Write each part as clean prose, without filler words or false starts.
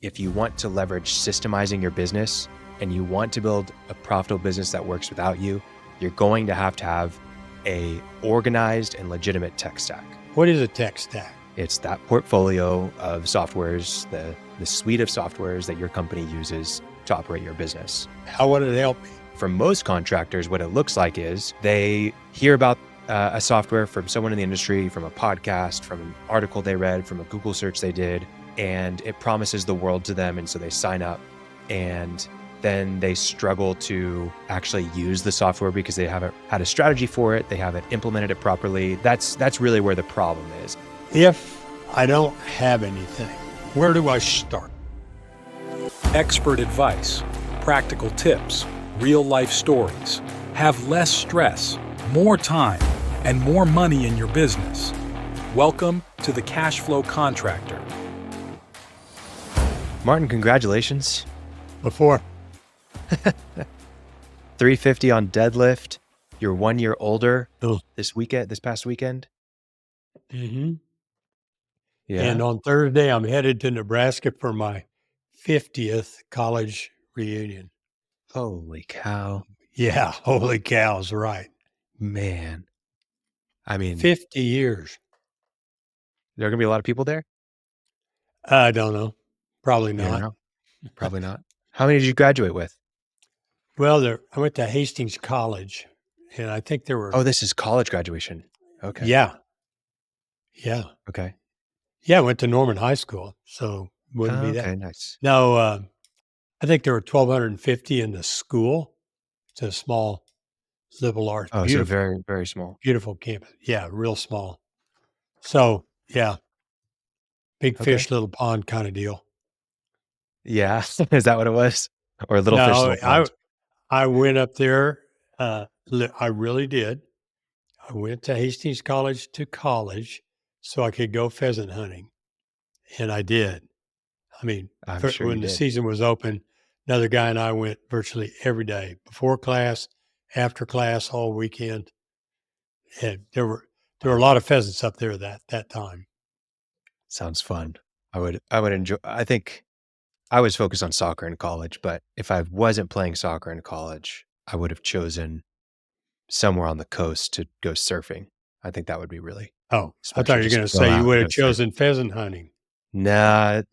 If you want to leverage systemizing your business and you want to build a profitable business that works without you, you're going to have a organized and legitimate tech stack. What is a tech stack? It's that portfolio of softwares, the suite of softwares that your company uses to operate your business. How would it help me? For most contractors, what it looks like is they hear about a software from someone in the industry, from a podcast, from an article they read, from a Google search they did, and it promises the world to them. And so they sign up, and then they struggle to actually use the software because they haven't had a strategy for it. They haven't implemented it properly. That's really where the problem is. If I don't have anything, where do I start? Expert advice, practical tips, real-life stories. Have less stress, more time, and more money in your business. Welcome to the Cash Flow Contractor. Martin, congratulations. Before 350 on deadlift. You're 1 year older Oh. this past weekend. Mm-hmm. Yeah. And on Thursday, I'm headed to Nebraska for my 50th college reunion. Holy cow. Yeah, holy cows, right. Man. I mean, 50 years. there are going to be a lot of people there? I don't know. Probably You don't not. know? Probably not. How many did you graduate with? Well, I went to Hastings College, and I think there were. Oh, this is college graduation. Okay. Yeah. Okay. Yeah, I went to Norman High School, so wouldn't be that. Okay, nice. No, I think there were 1,250 in the school. It's a small liberal arts. Oh, Beautiful, so very, very small. beautiful campus. Yeah, real small. So, yeah, big Okay. fish, little pond kind of deal. Yeah. Is that what it was? Or little fish, little pond? I went up there. I really did. I went to Hastings College to college so I could go pheasant hunting, and I did. I mean, I'm sure when you the did. season was open, another guy and I went virtually every day, before class, after class, all weekend. And there were a lot of pheasants up there that time. Sounds fun. I would enjoy. I think I was focused on soccer in college, but if I wasn't playing soccer in college, I would have chosen somewhere on the coast to go surfing. I think that would be really Oh, I special. thought you were Just going to go say out you and would go have surfing. chosen pheasant hunting. No,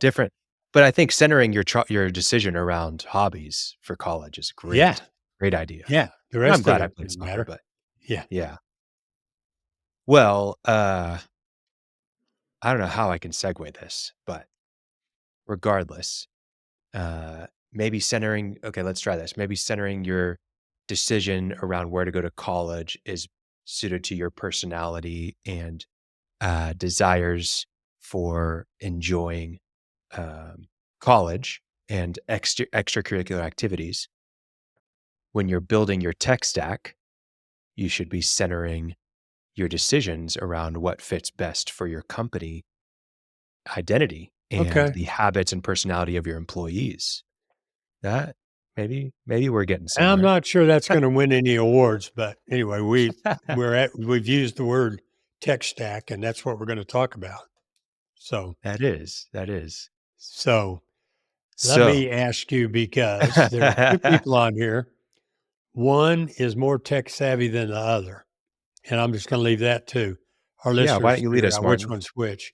different. But I think centering your decision around hobbies for college is great. Yeah. Great idea. Yeah. The I'm rest glad of I it played didn't soccer, matter. but Yeah. yeah. Well, I don't know how I can segue this, but regardless, maybe let's try this. Maybe centering your decision around where to go to college is suited to your personality and desires for enjoying college and extracurricular activities. When you're building your tech stack, you should be centering your decisions around what fits best for your company identity and Okay. the habits and personality of your employees. That maybe we're getting And somewhere. I'm not sure that's going to win any awards, but anyway, we've used the word tech stack, and that's what we're going to talk about. So That is. let me ask you, because there are two people on here. One is more tech savvy than the other, and I'm just going to leave that to our Yeah, listeners. why don't you lead figure us, out which Martin? one's which.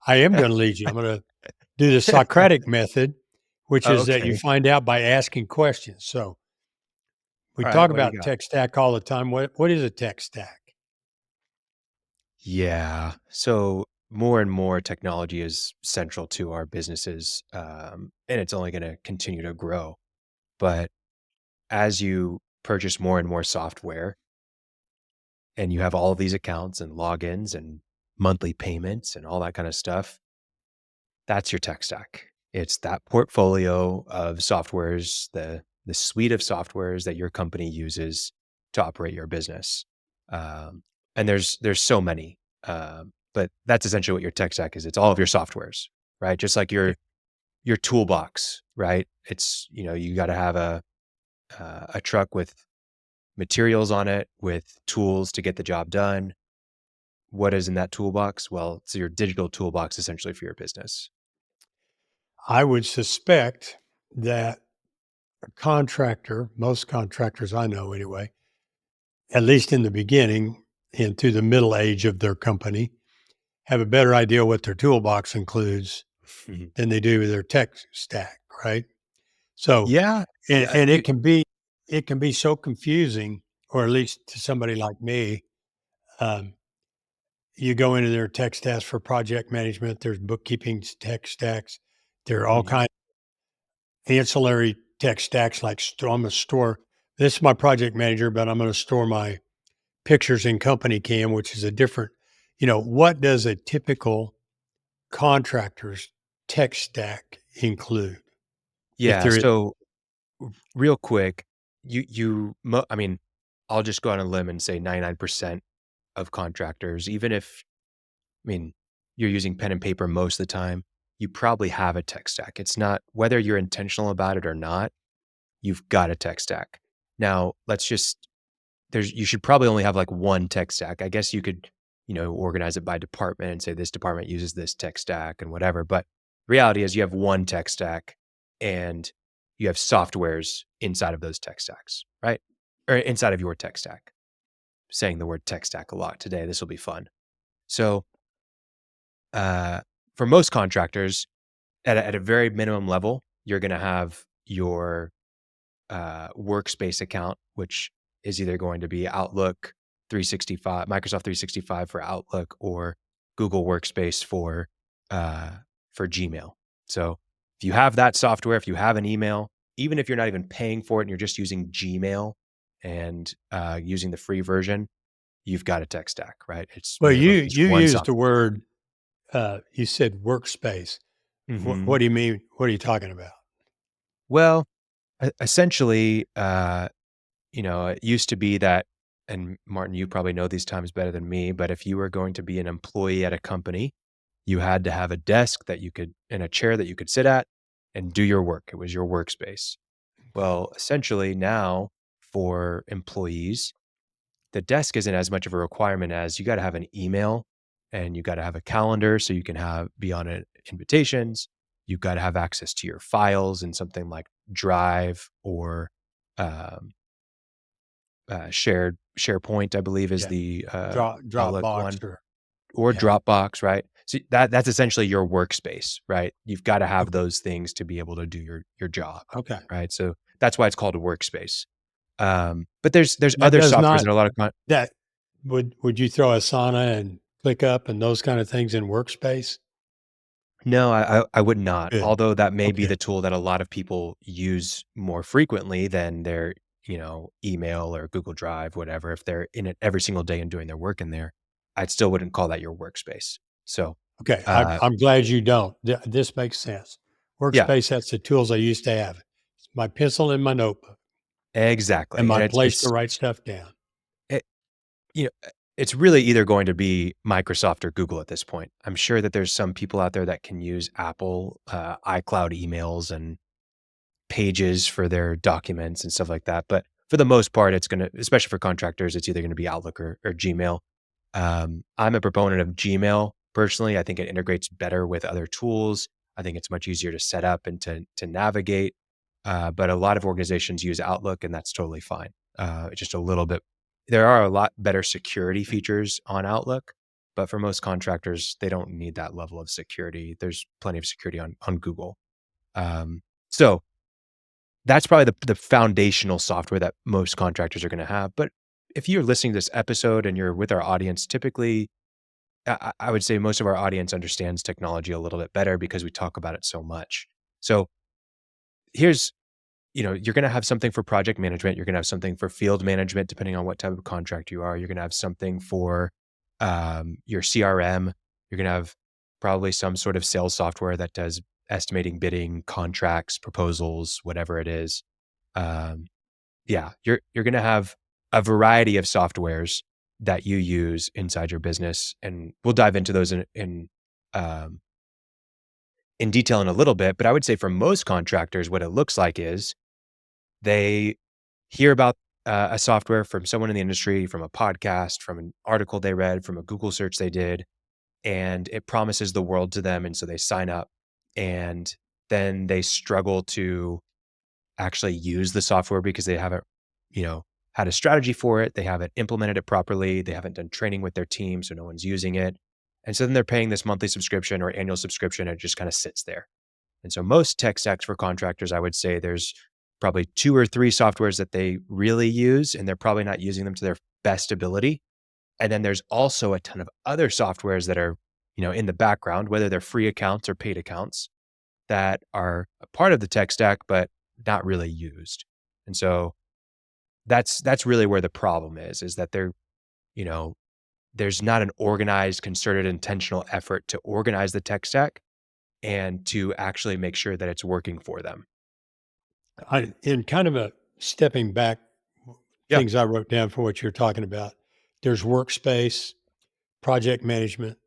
I am going to lead you. I'm going to do the Socratic method, which is that you Okay. find out by asking questions. So we All right, talk what do you about got? tech stack all the time. What is a tech stack? Yeah. So more and more technology is central to our businesses, and it's only going to continue to grow. But as you purchase more and more software, and you have all of these accounts and logins and monthly payments and all that kind of stuff, that's your tech stack. It's that portfolio of softwares, the suite of softwares that your company uses to operate your business. And there's so many, but that's essentially what your tech stack is. It's all of your softwares, right? Just like your toolbox, right? It's, you got to have a truck with materials on it, with tools to get the job done. What is in that toolbox? Well, it's your digital toolbox essentially for your business. I would suspect that a contractor, most contractors I know anyway, at least in the beginning and through the middle age of their company, have a better idea what their toolbox includes Mhm. than they do with their tech stack, right? So, Yeah, and you it can be so confusing, or at least to somebody like me. Um, you go into their tech stacks for project management. There's bookkeeping tech stacks. There are all mhm. kinds of ancillary tech stacks like I'm going to store. This is my project manager, but I'm going to store my pictures in Company Cam, which is a different. What does a typical contractor's tech stack include? If Yeah, there is, so real quick, I mean, I'll just go on a limb and say 99% of contractors, even if, I mean, you're using pen and paper most of the time, you probably have a tech stack. It's not whether you're intentional about it or not, you've got a tech stack. Now, let's just you should probably only have like one tech stack. I guess you could, organize it by department and say this department uses this tech stack and whatever. But reality is you have one tech stack and you have softwares inside of those tech stacks, right? Or inside of your tech stack. Saying the word tech stack a lot today. This will be fun. So, uh, for most contractors, at a very minimum level, you're going to have your workspace account, which is either going to be Outlook 365, Microsoft 365 for Outlook, or Google Workspace for Gmail. So if you have that software, if you have an email, even if you're not even paying for it and you're just using Gmail and using the free version, you've got a tech stack, right? It's well, made up you of just you one used software. the word. You said workspace. What Mhm. do you mean? What are you talking about? Well, essentially, it used to be that, and Martin, you probably know these times better than me, but if you were going to be an employee at a company, you had to have a desk that you could, and a chair that you could sit at and do your work. It was your workspace. Okay. Well, essentially now for employees, the desk isn't as much of a requirement as you got to have an email and you got to have a calendar so you can be on it, invitations. You've got to have access to your files in something like Drive or um, shared SharePoint, I believe is Yeah. the Outlook Dropbox one, or or yeah. Dropbox, right? So that's essentially your workspace, right? You've got to have Okay. those things to be able to do your job, Okay. right? So that's why it's called a workspace. But there's That other does softwares not and a lot of that would you throw Asana and ClickUp and those kind of things in workspace? no, I would not. Good. Although that may be Okay. the tool that a lot of people use more frequently than their, email or Google Drive, whatever. If they're in it every single day and doing their work in there, I still wouldn't call that your workspace. So, Okay. uh, I'm glad you don't. This makes sense. yeah, Workspace, that's the tools I used to have. It's my pencil and my notebook and exactly. And my it's place to it's write stuff down. it, you know, it's really either going to be Microsoft or Google at this point. I'm sure that there's some people out there that can use Apple iCloud emails and pages for their documents and stuff like that. But for the most part, it's gonna, especially for contractors, it's either gonna be Outlook or Gmail. I'm a proponent of Gmail personally. I think it integrates better with other tools. I think it's much easier to set up and to navigate. But a lot of organizations use Outlook, and that's totally fine. It's just a little bit. There are a lot better security features on Outlook, but for most contractors, they don't need that level of security. There's plenty of security on Google. So that's probably the foundational software that most contractors are gonna have, but if you're listening to this episode and you're with our audience, typically, I would say most of our audience understands technology a little bit better because we talk about it so much. So, here's you're gonna have something for project management, you're gonna have something for field management, depending on what type of contract you are, you're gonna have something for, your CRM, you're gonna have probably some sort of sales software that does estimating, bidding, contracts, proposals, whatever it is. Um, yeah, you're gonna have a variety of softwares that you use inside your business, and we'll dive into those um, in detail in a little bit. But I would say for most contractors, what it looks like is they hear about a software from someone in the industry, from a podcast, from an article they read, from a Google search they did, and it promises the world to them, and so they sign up, and then they struggle to actually use the software because they haven't, had a strategy for it. They haven't implemented it properly. They haven't done training with their team, so no one's using it. And so then they're paying this monthly subscription or annual subscription, and it just kind of sits there. And so most tech stacks for contractors, I would say there's probably 2 or 3 softwares that they really use, and they're probably not using them to their best ability. And then there's also a ton of other softwares that are, in the background, whether they're free accounts or paid accounts, that are a part of the tech stack, but not really used. And so that's really where the problem is that you know, there's not an organized, concerted, intentional effort to organize the tech stack and to actually make sure that it's working for them. In kind of a stepping back, Yeah. things I wrote down for what you're talking about, there's workspace, project management,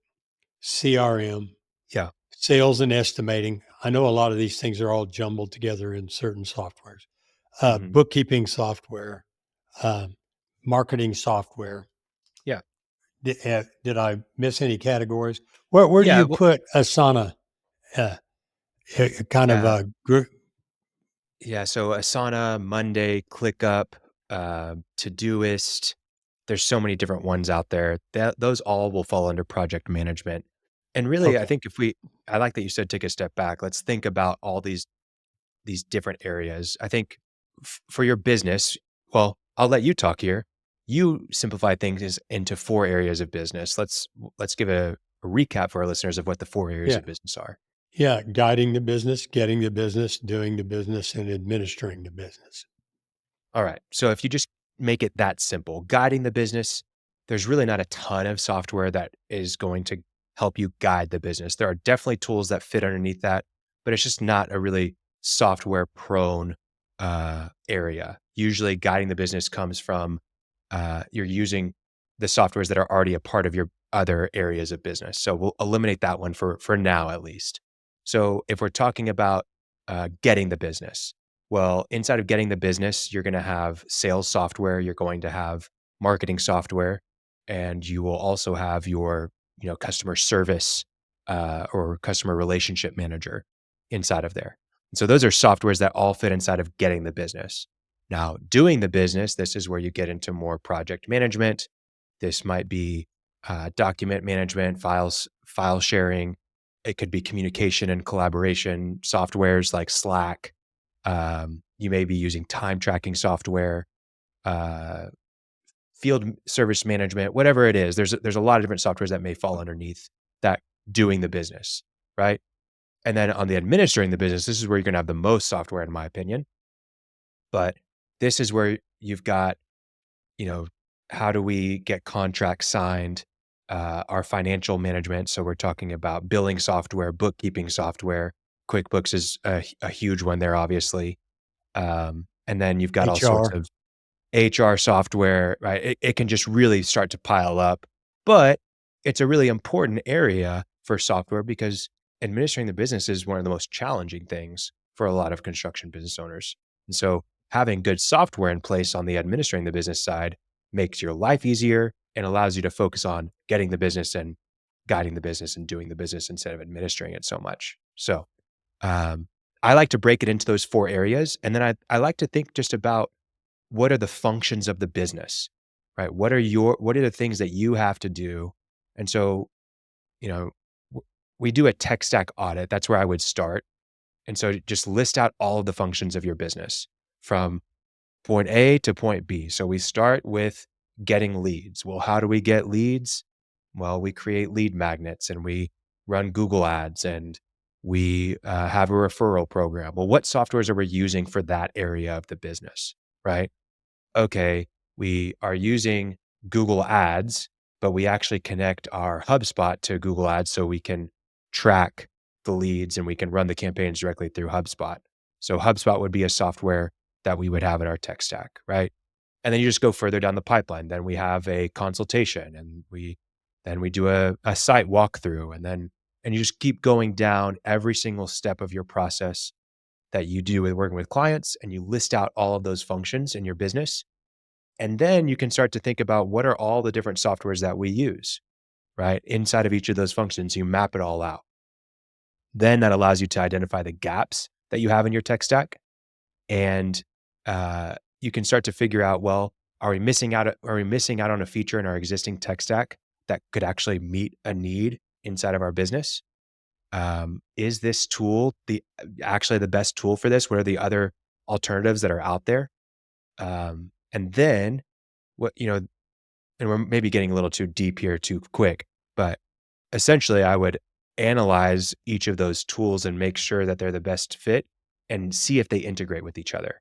CRM, Yeah. sales and estimating. I know a lot of these things are all jumbled together in certain softwares. Mhm. Bookkeeping software, um, marketing software. Yeah. Did I miss any categories? Where do Yeah. you Well, put Asana? Uh, kind of yeah. a group? Yeah. So Asana, Monday, ClickUp, Todoist. There's so many different ones out there. Those all will fall under project management. And really, I Okay. think I like that you said take a step back. Let's think about all these different areas. I think for your business, well, I'll let you talk here. You simplify things into 4 areas of business. Let's give a recap for our listeners of what the 4 areas Yeah. of business are. Yeah. Guiding the business, getting the business, doing the business, and administering the business. All right. So if you just make it that simple, guiding the business, there's really not a ton of software that is going to help you guide the business. There are definitely tools that fit underneath that, but it's just not a really software prone area. Usually, guiding the business comes from you're using the softwares that are already a part of your other areas of business. So we'll eliminate that one for now, at least. So if we're talking about getting the business, well, inside of getting the business, you're going to have sales software, you're going to have marketing software, and you will also have your, customer service or customer relationship manager inside of there. And so those are softwares that all fit inside of getting the business. Now, doing the business, this is where you get into more project management. This might be document management, file sharing. It could be communication and collaboration softwares like Slack. You may be using time tracking software, uh, field service management, whatever it is. There's a lot of different softwares that may fall underneath that doing the business, right? And then on the administering the business, this is where you're going to have the most software, in my opinion. But this is where you've got, you know, how do we get contracts signed? Our financial management. So we're talking about billing software, bookkeeping software. QuickBooks is a huge one there, obviously. And then you've got all sorts HR. of HR software, right? It can just really start to pile up, but it's a really important area for software because administering the business is one of the most challenging things for a lot of construction business owners. And so having good software in place on the administering the business side makes your life easier and allows you to focus on getting the business and guiding the business and doing the business instead of administering it so much. So um, I like to break it into those 4 areas. And then I like to think just about what are the functions of the business, right? What are the things that you have to do? And so, you know, we do a tech stack audit. That's where I would start. And so just list out all of the functions of your business from point A to point B. So we start with getting leads. Well, how do we get leads? Well, we create lead magnets and we run Google ads and we have a referral program. Well, what softwares are we using for that area of the business, right? Okay, we are using Google Ads, but we actually connect our HubSpot to Google Ads so we can track the leads and we can run the campaigns directly through HubSpot. So HubSpot would be a software that we would have in our tech stack, right? And then you just go further down the pipeline. Then we have a consultation and we do a site walkthrough and you just keep going down every single step of your process that you do with working with clients and you list out all of those functions in your business. And then you can start to think about what are all the different softwares that we use, right? Inside of each of those functions, you map it all out. Then that allows you to identify the gaps that you have in your tech stack. And you can start to figure out, well, are we missing out on a feature in our existing tech stack that could actually meet a need inside of our business? Is this tool actually the best tool for this? What are the other alternatives that are out there? And then what, and we're maybe getting a little too deep here too quick, but essentially I would analyze each of those tools and make sure that they're the best fit and see if they integrate with each other.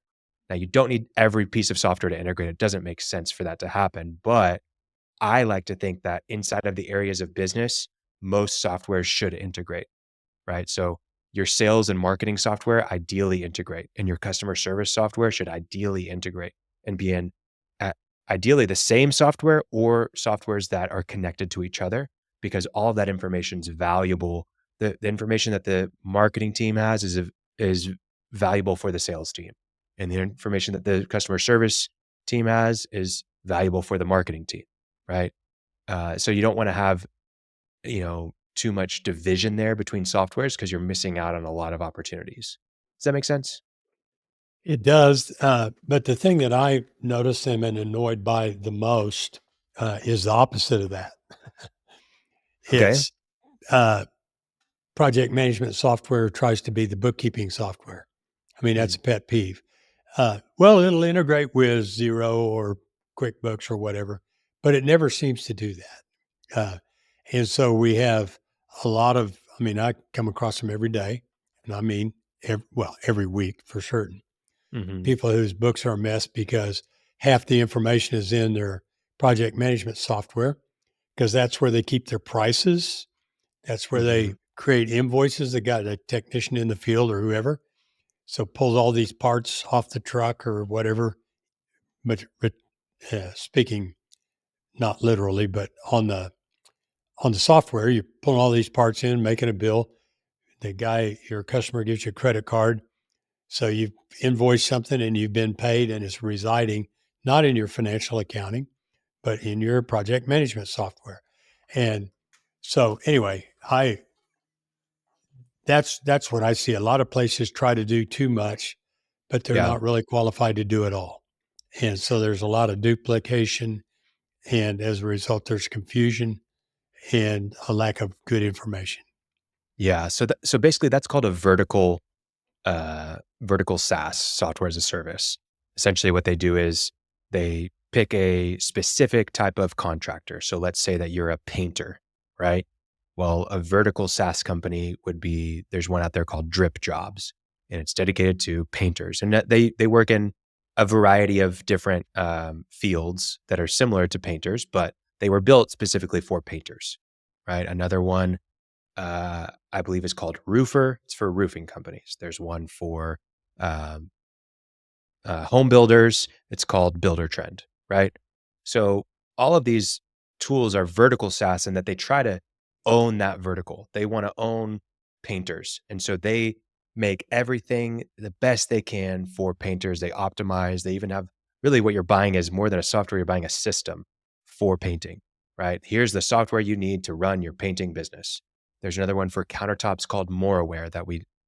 Now, you don't need every piece of software to integrate. It doesn't make sense for that to happen. But I like to think that inside of the areas of business, most software should integrate, right? So your sales and marketing software ideally integrate, and your customer service software should ideally integrate and be in ideally the same software or softwares that are connected to each other, because all of that information is valuable. The information that the marketing team has is valuable for the sales team, and the information that the customer service team has is valuable for the marketing team, right? So you don't want to have, too much division there between softwares because you're missing out on a lot of opportunities. Does that make sense? It does. But the thing that I notice am and annoyed by the most is the opposite of that. Okay. It's project management software tries to be the bookkeeping software. I mean, that's Mm. a pet peeve. Well, it'll integrate with Xero or QuickBooks or whatever, but it never seems to do that. And so we have a lot of, I come across them every day, and I mean, every week for certain. Mhm. People whose books are a mess because half the information is in their project management software because that's where they keep their prices. That's where they Mhm. create invoices. They got a technician in the field or whoever. So pulls all these parts off the truck or whatever. But speaking not literally, but on the software, you're pulling all these parts in, making a bill. The guy, your customer gives you a credit card. So you've invoiced something and you've been paid and it's residing not in your financial accounting, but in your project management software. And so anyway, that's what I see. A lot of places try to do too much, but they're Yeah. not really qualified to do it all. And so there's a lot of duplication. And as a result, there's confusion and a lack of good information. Yeah. So basically that's called a vertical SaaS, software as a service. Essentially what they do is they pick a specific type of contractor. So let's say that you're a painter, right? Well, a vertical SaaS company there's one out there called Drip Jobs, and it's dedicated to painters. And they work in a variety of different fields that are similar to painters, but they were built specifically for painters, right? Another one I believe is called Roofer. It's for roofing companies. There's one for um, home builders. It's called Builder Trend, right? So all of these tools are vertical SaaS in that they try to own that vertical. They want to own painters. And so they make everything the best they can for painters. They optimize. They even have really what you're buying is more than a software, you're buying a system for painting, right? Here's the software you need to run your painting business. There's another one for countertops called MoreAware that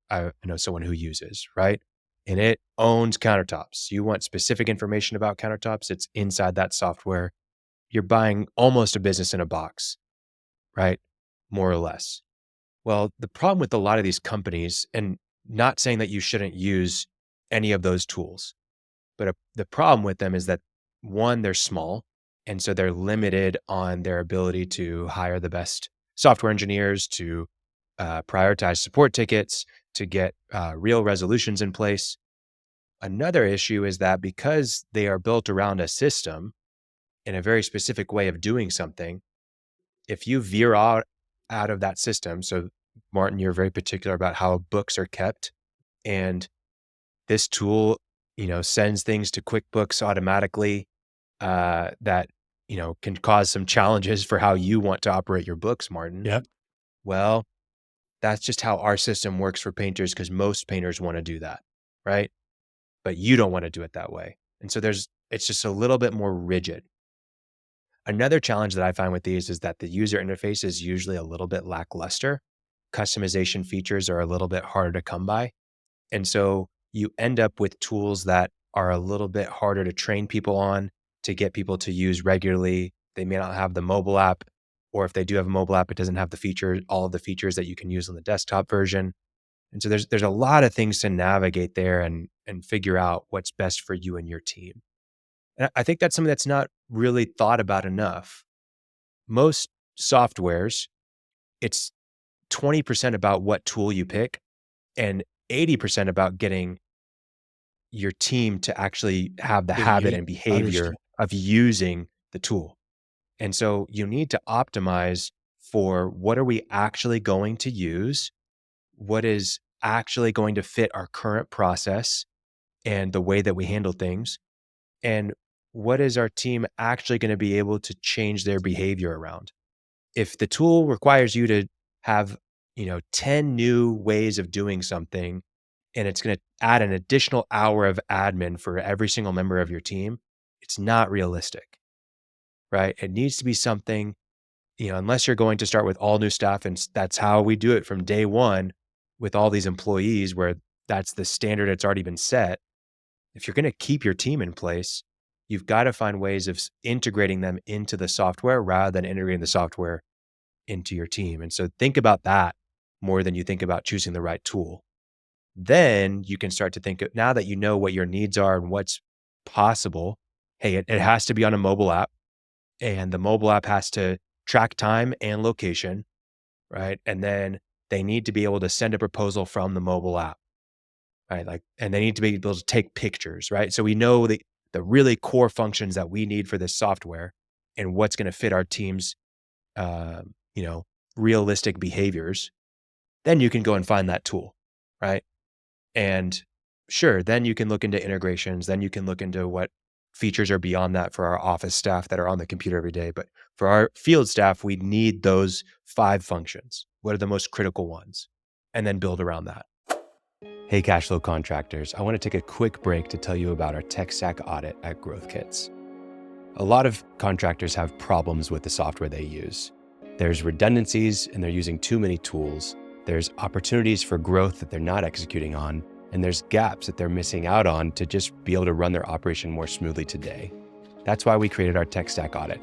I know someone who uses, right? And it owns countertops. You want specific information about countertops, it's inside that software. You're buying almost a business in a box, right? More or less. Well, the problem with a lot of these companies, and not saying that you shouldn't use any of those tools, but the problem with them is that one, they're small. And so they're limited on their ability to hire the best software engineers, to prioritize support tickets, to get real resolutions in place. Another issue is that because they are built around a system in a very specific way of doing something, if you veer out of that system, so Martin, you're very particular about how books are kept, and this tool, sends things to QuickBooks automatically that can cause some challenges for how you want to operate your books, Martin. Yep. Well, that's just how our system works for painters because most painters want to do that, right? But you don't want to do it that way. And so it's just a little bit more rigid. Another challenge that I find with these is that the user interface is usually a little bit lackluster. customization features are a little bit harder to come by. And so you end up with tools that are a little bit harder to train people on, to get people to use regularly. They may not have the mobile app, or if they do have a mobile app, it doesn't have all of the features that you can use on the desktop version. And so there's a lot of things to navigate there and figure out what's best for you and your team. And I think that's something that's not really thought about enough. Most softwares, it's 20% about what tool you pick and 80% about getting your team to actually have the habit and behavior Understand. of using the tool. And so you need to optimize for what are we actually going to use, what is actually going to fit our current process and the way that we handle things, and what is our team actually going to be able to change their behavior around. If the tool requires you to have, 10 new ways of doing something, and it's going to add an additional hour of admin for every single member of your team, it's not realistic, right? It needs to be something, unless you're going to start with all new staff, and that's how we do it from day one with all these employees, where that's the standard, it's already been set. If you're going to keep your team in place, you've got to find ways of integrating them into the software rather than integrating the software into your team. And so think about that more than you think about choosing the right tool. Then you can start to think, now that you know what your needs are and what's possible, hey, it has to be on a mobile app, and the mobile app has to track time and location, right? And then they need to be able to send a proposal from the mobile app, right? And they need to be able to take pictures, right? So we know the really core functions that we need for this software and what's going to fit our team's, uh, realistic behaviors. Then you can go and find that tool, right? And sure, then you can look into integrations. Then you can look into what features are beyond that for our office staff that are on the computer every day. But for our field staff, we need those 5 functions. What are the most critical ones? And then build around that. Hey, Cashflow contractors. I want to take a quick break to tell you about our tech stack audit at Growth Kits. A lot of contractors have problems with the software they use. There's redundancies and they're using too many tools. There's opportunities for growth that they're not executing on, and there's gaps that they're missing out on to just be able to run their operation more smoothly today. That's why we created our tech stack audit.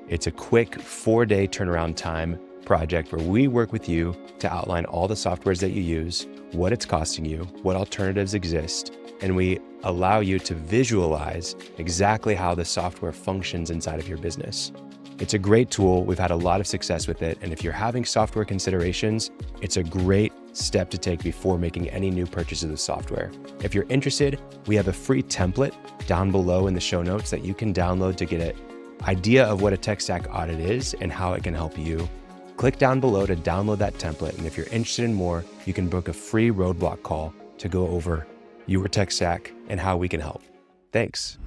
It's a quick 4-day turnaround time project where we work with you to outline all the softwares that you use, what it's costing you, what alternatives exist, and we allow you to visualize exactly how the software functions inside of your business. It's a great tool. We've had a lot of success with it. And if you're having software considerations, it's a great step to take before making any new purchases of software. If you're interested, we have a free template down below in the show notes that you can download to get an idea of what a tech stack audit is and how it can help you. Click down below to download that template. And if you're interested in more, you can book a free roadblock call to go over your tech stack and how we can help. Thanks.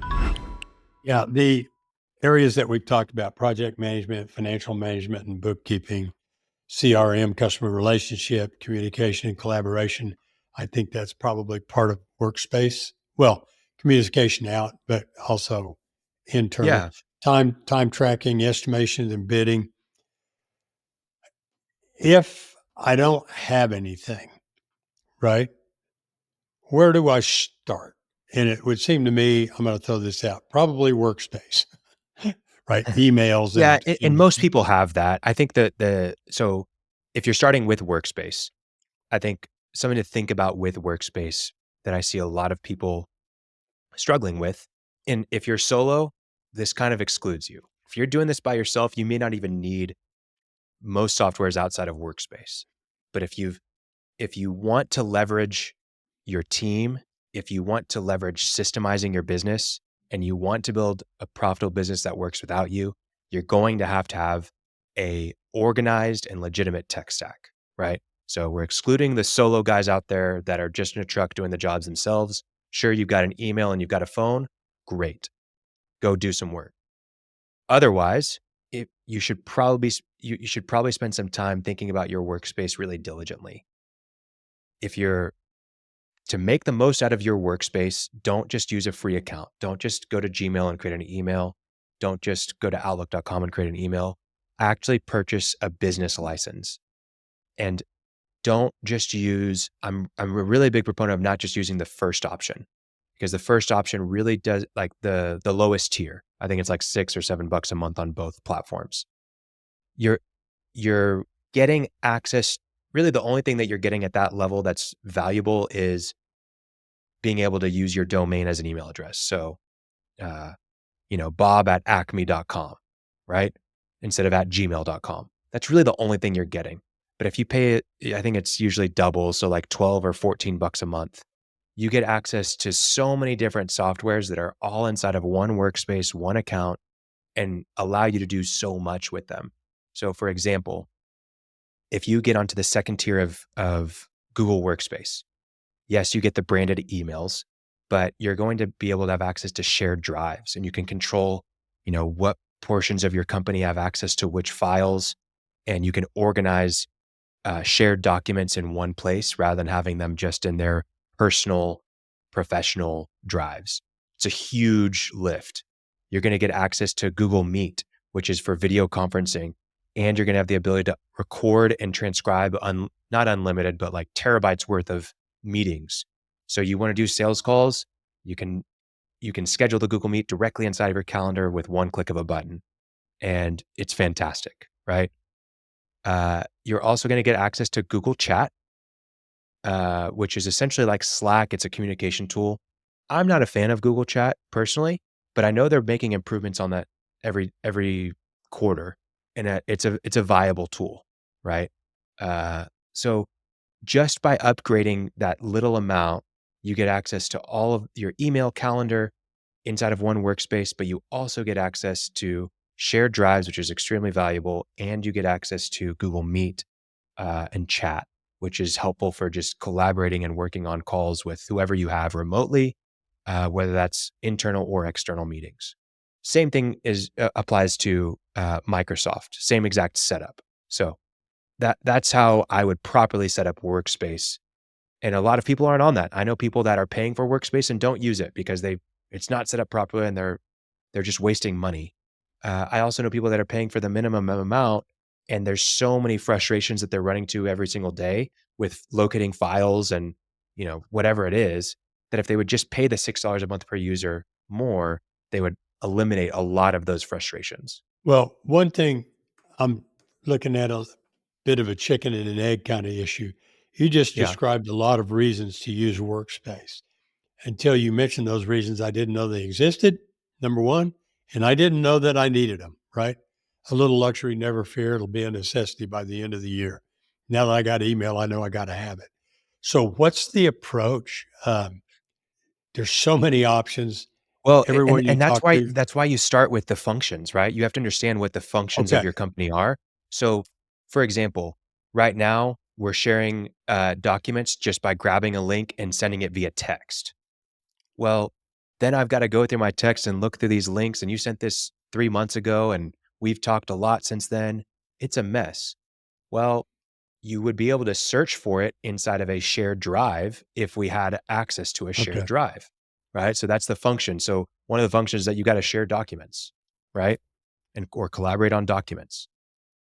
Yeah, the areas that we've talked about: project management, financial management, and bookkeeping, CRM, customer relationship, communication, and collaboration. I think that's probably part of workspace. Well, communication out, but also internal. Yeah. Time tracking, estimation, and bidding. If I don't have anything, right, where do I start? And it would seem to me, I'm going to throw this out, probably workspace. Right, emails. Yeah, and most people have that. I think that so if you're starting with Workspace, I think something to think about with Workspace that I see a lot of people struggling with, and if you're solo, this kind of excludes you. If you're doing this by yourself, you may not even need most softwares outside of Workspace. But if you want to leverage your team, if you want to leverage systemizing your business, and you want to build a profitable business that works without you, you're going to have a organized and legitimate tech stack, right? So we're excluding the solo guys out there that are just in a truck doing the jobs themselves. Sure, you've got an email and you've got a phone. Great. Go do some work. Otherwise, you should probably spend some time thinking about your workspace really diligently. To make the most out of your workspace, don't just use a free account. Don't just go to Gmail and create an email. Don't just go to Outlook.com and create an email. Actually purchase a business license. And don't just use, I'm a really big proponent of not just using the first option, because the first option really does like the lowest tier. I think it's like $6 or $7 a month on both platforms. You're you're getting access. Really, the only thing that you're getting at that level that's valuable is being able to use your domain as an email address. So, uh, bob@acme.com, right? Instead of at gmail.com. That's really the only thing you're getting. But if you pay it, I think it's usually double. So like 12 or $14 a month, you get access to so many different softwares that are all inside of one workspace, one account, and allow you to do so much with them. So for example, if you get onto the second tier of Google Workspace, yes, you get the branded emails, but you're going to be able to have access to shared drives, and you can control, what portions of your company have access to which files, and you can organize shared documents in one place rather than having them just in their personal, professional drives. It's a huge lift. You're going to get access to Google Meet, which is for video conferencing, and you're going to have the ability to record and transcribe not unlimited, but like terabytes worth of meetings. So you want to do sales calls, you can schedule the Google Meet directly inside of your calendar with one click of a button, and it's fantastic, right? You're also going to get access to Google Chat, which is essentially like Slack. It's a communication tool. I'm not a fan of Google Chat personally, but I know they're making improvements on that every quarter, and it's a viable tool, right? So just by upgrading that little amount, you get access to all of your email calendar inside of one workspace, but you also get access to shared drives, which is extremely valuable, and you get access to Google Meet and chat, which is helpful for just collaborating and working on calls with whoever you have remotely, whether that's internal or external meetings. Same thing applies to Microsoft, same exact setup. So that's how I would properly set up Workspace. And a lot of people aren't on that. I know people that are paying for Workspace and don't use it because it's not set up properly and they're just wasting money. I also know people that are paying for the minimum amount, and there's so many frustrations that they're running to every single day with locating files and, whatever it is, that if they would just pay the $6 a month per user more, they would eliminate a lot of those frustrations. Well, one thing I'm looking at a bit of a chicken and an egg kind of issue. You just Yeah. described a lot of reasons to use Workspace. Until you mentioned those reasons, I didn't know they existed, number one, and I didn't know that I needed them, right? A little luxury, never fear. It'll be a necessity by the end of the year. Now that I got email, I know I got to have it. So what's the approach? There's so many options. Well, Everyone you and that's talk why to. you start with the functions, right? You have to understand what the functions of Okay. your company are. So, for example, right now we're sharing documents just by grabbing a link and sending it via text. Well, then I've got to go through my text and look through these links, and you sent this 3 months ago, and we've talked a lot since then. It's a mess. Well, you would be able to search for it inside of a shared drive if we had access to a shared Okay. drive, right? So that's the function. So one of the functions is that you got to share documents, right? Or collaborate on documents.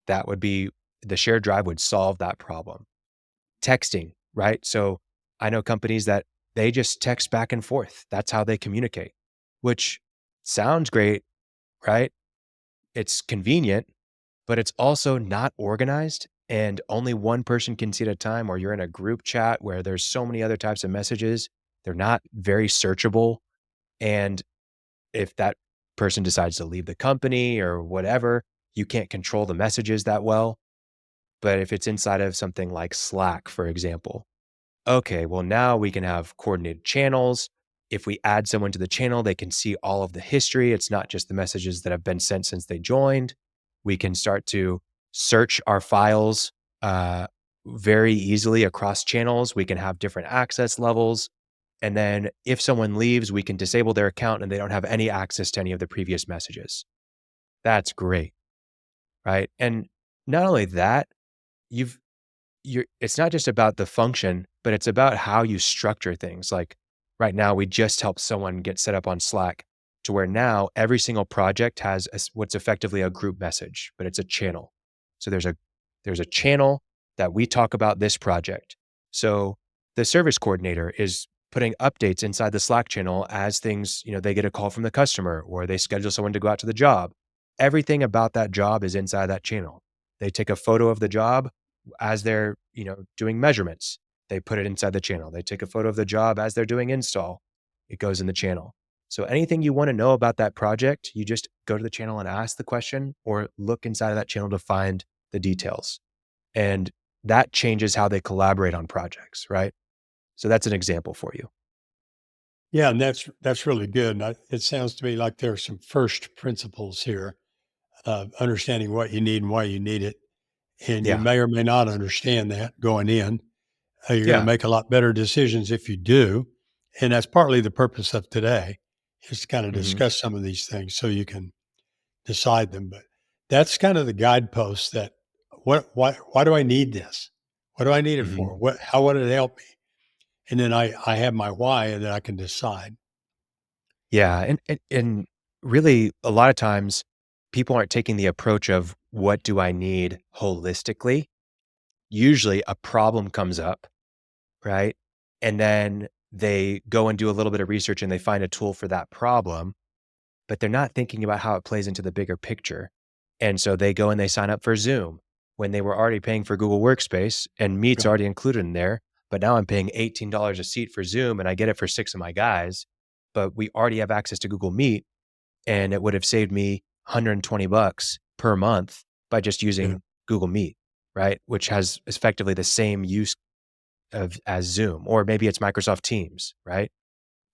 That would be the shared drive would solve that problem. Texting, right? So I know companies that they just text back and forth. That's how they communicate, which sounds great, right? It's convenient, but it's also not organized and only one person can see at a time, or you're in a group chat where there's so many other types of messages. They're not very searchable. And if that person decides to leave the company or whatever, you can't control the messages that well. But if it's inside of something like Slack, for example, okay, well, now we can have coordinated channels. If we add someone to the channel, they can see all of the history. It's not just the messages that have been sent since they joined. We can start to search our files very easily across channels. We can have different access levels. And then if someone leaves, we can disable their account and they don't have any access to any of the previous messages. That's great, right? And not only that, you've it's not just about the function, but it's about how you structure things. Like right now, we just helped someone get set up on Slack to where now every single project has what's effectively a group message, but it's a channel. So there's a channel that we talk about this project. So the service coordinator is putting updates inside the Slack channel as things, they get a call from the customer or they schedule someone to go out to the job. Everything about that job is inside that channel. They take a photo of the job as they're, doing measurements. They put it inside the channel. They take a photo of the job as they're doing install. It goes in the channel. So anything you want to know about that project, you just go to the channel and ask the question or look inside of that channel to find the details. And that changes how they collaborate on projects, right? So that's an example for you. Yeah, and that's really good. And it sounds to me like there are some first principles here of understanding what you need and why you need it. And you Yeah. may or may not understand that going in. You're going to Yeah. make a lot better decisions if you do. And that's partly the purpose of today, is to kind of Hmm. discuss some of these things so you can decide them. But that's kind of the guidepost that why do I need this? What do I need it Hmm. for? How would it help me? And then I have my why, and then I can decide. Yeah. And really, a lot of times people aren't taking the approach of what do I need holistically. Usually a problem comes up, right? And then they go and do a little bit of research and they find a tool for that problem, but they're not thinking about how it plays into the bigger picture. And so they go and they sign up for Zoom when they were already paying for Google Workspace and Meet's Right. already included in there. But now I'm paying $18 a seat for Zoom and I get it for 6 of my guys. But we already have access to Google Meet and it would have saved me $120 per month by just Yeah. using Google Meet, right? Which has effectively the same use of as Zoom, or maybe it's Microsoft Teams, right?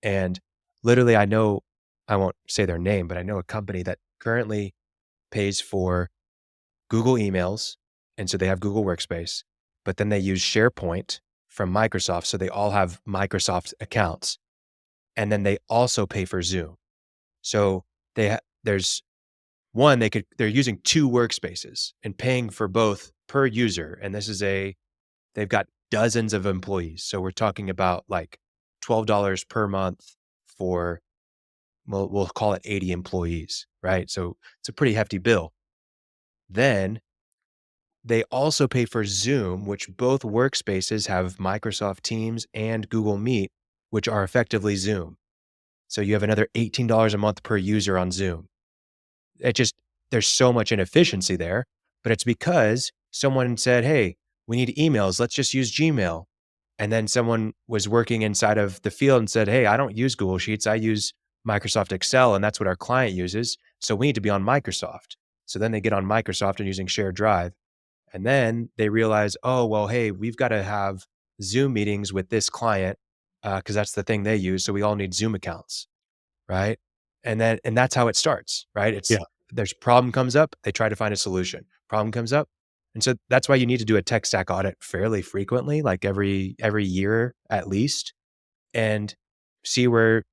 And literally, I won't say their name, but I know a company that currently pays for Google emails. And so they have Google Workspace, but then they use SharePoint from Microsoft. So they all have Microsoft accounts. And then they also pay for Zoom. So there's one, they're using two workspaces and paying for both per user. And they've got dozens of employees. So we're talking about like $12 per month for, we'll call it 80 employees, right? So it's a pretty hefty bill. Then they also pay for Zoom, which both workspaces have Microsoft Teams and Google Meet, which are effectively Zoom. So you have another $18 a month per user on Zoom. It just, there's so much inefficiency there, but it's because someone said, hey, we need emails. Let's just use Gmail. And then someone was working inside of the field and said, hey, I don't use Google Sheets. I use Microsoft Excel, and that's what our client uses. So we need to be on Microsoft. So then they get on Microsoft and using shared drive. And then they realize, oh, well, hey, we've got to have Zoom meetings with this client because that's the thing they use. So we all need Zoom accounts, right? And that's how it starts, right? Yeah. There's problem comes up, they try to find a solution. Problem comes up. And so that's why you need to do a tech stack audit fairly frequently, like every year at least, and see where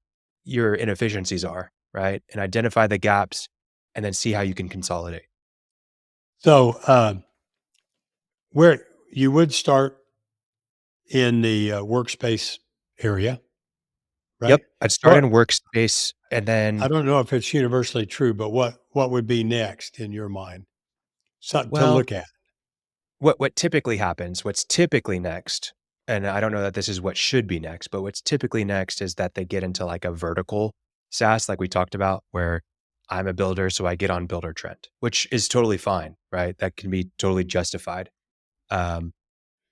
your inefficiencies are, right? And identify the gaps and then see how you can consolidate. So where you would start in the workspace area, right? Yep. I'd start What in workspace and I then, don't know if it's universally true, but what would be next in your mind? Something to well, look at. what typically happens, what's typically next, and I don't know that this is what should be next, but what's typically next is that they get into like a vertical SaaS, like we talked about, where I'm a builder, so I get on Builder Trend, which is totally fine, right? That can be totally justified. Um,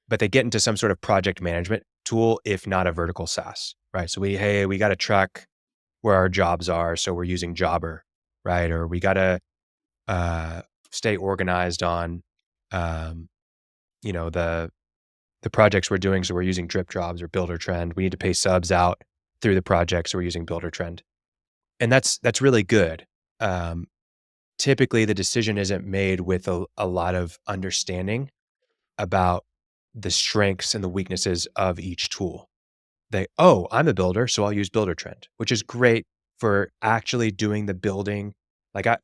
but they get into some sort of project management tool, if not a vertical SaaS, right? So we got to track where our jobs are, so we're using Jobber, right? Or we got to uh, stay organized on, um, the projects we're doing. So we're using drip jobs or builder trend. We need to pay subs out through the project. So we're using builder trend. And that's really good. Um, Typically the decision isn't made with a lot of understanding about the strengths and the weaknesses of each tool. I'm a builder, so I'll use builder trend, which is great for actually doing the building.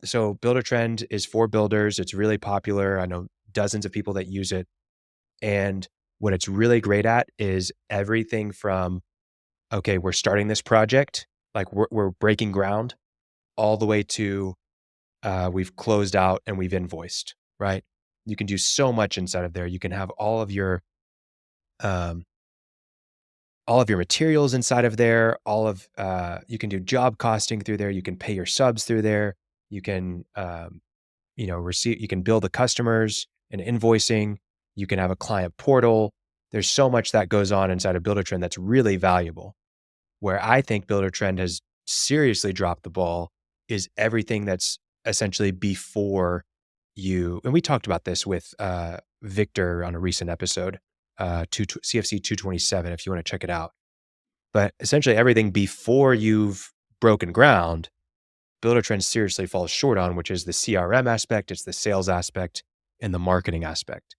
So builder trend is for builders. It's really popular. I know dozens of people that use it. And what it's really great at is everything from, okay, we're starting this project, like we're breaking ground, all the way to we've closed out and we've invoiced, right? You can do so much inside of there. You can have um, all of your materials inside of there, you can do job costing through there. You can pay your subs through there. You can, you can bill the customers and invoicing. You can have a client portal. There's so much that goes on inside of Buildertrend that's really valuable. Where I think Buildertrend has seriously dropped the ball is everything that's essentially before you, and we talked about this with Victor on a recent episode, CFC 227, if you want to check it out. But essentially everything before you've broken ground, Buildertrend seriously falls short on, which is the CRM aspect, it's the sales aspect, and the marketing aspect.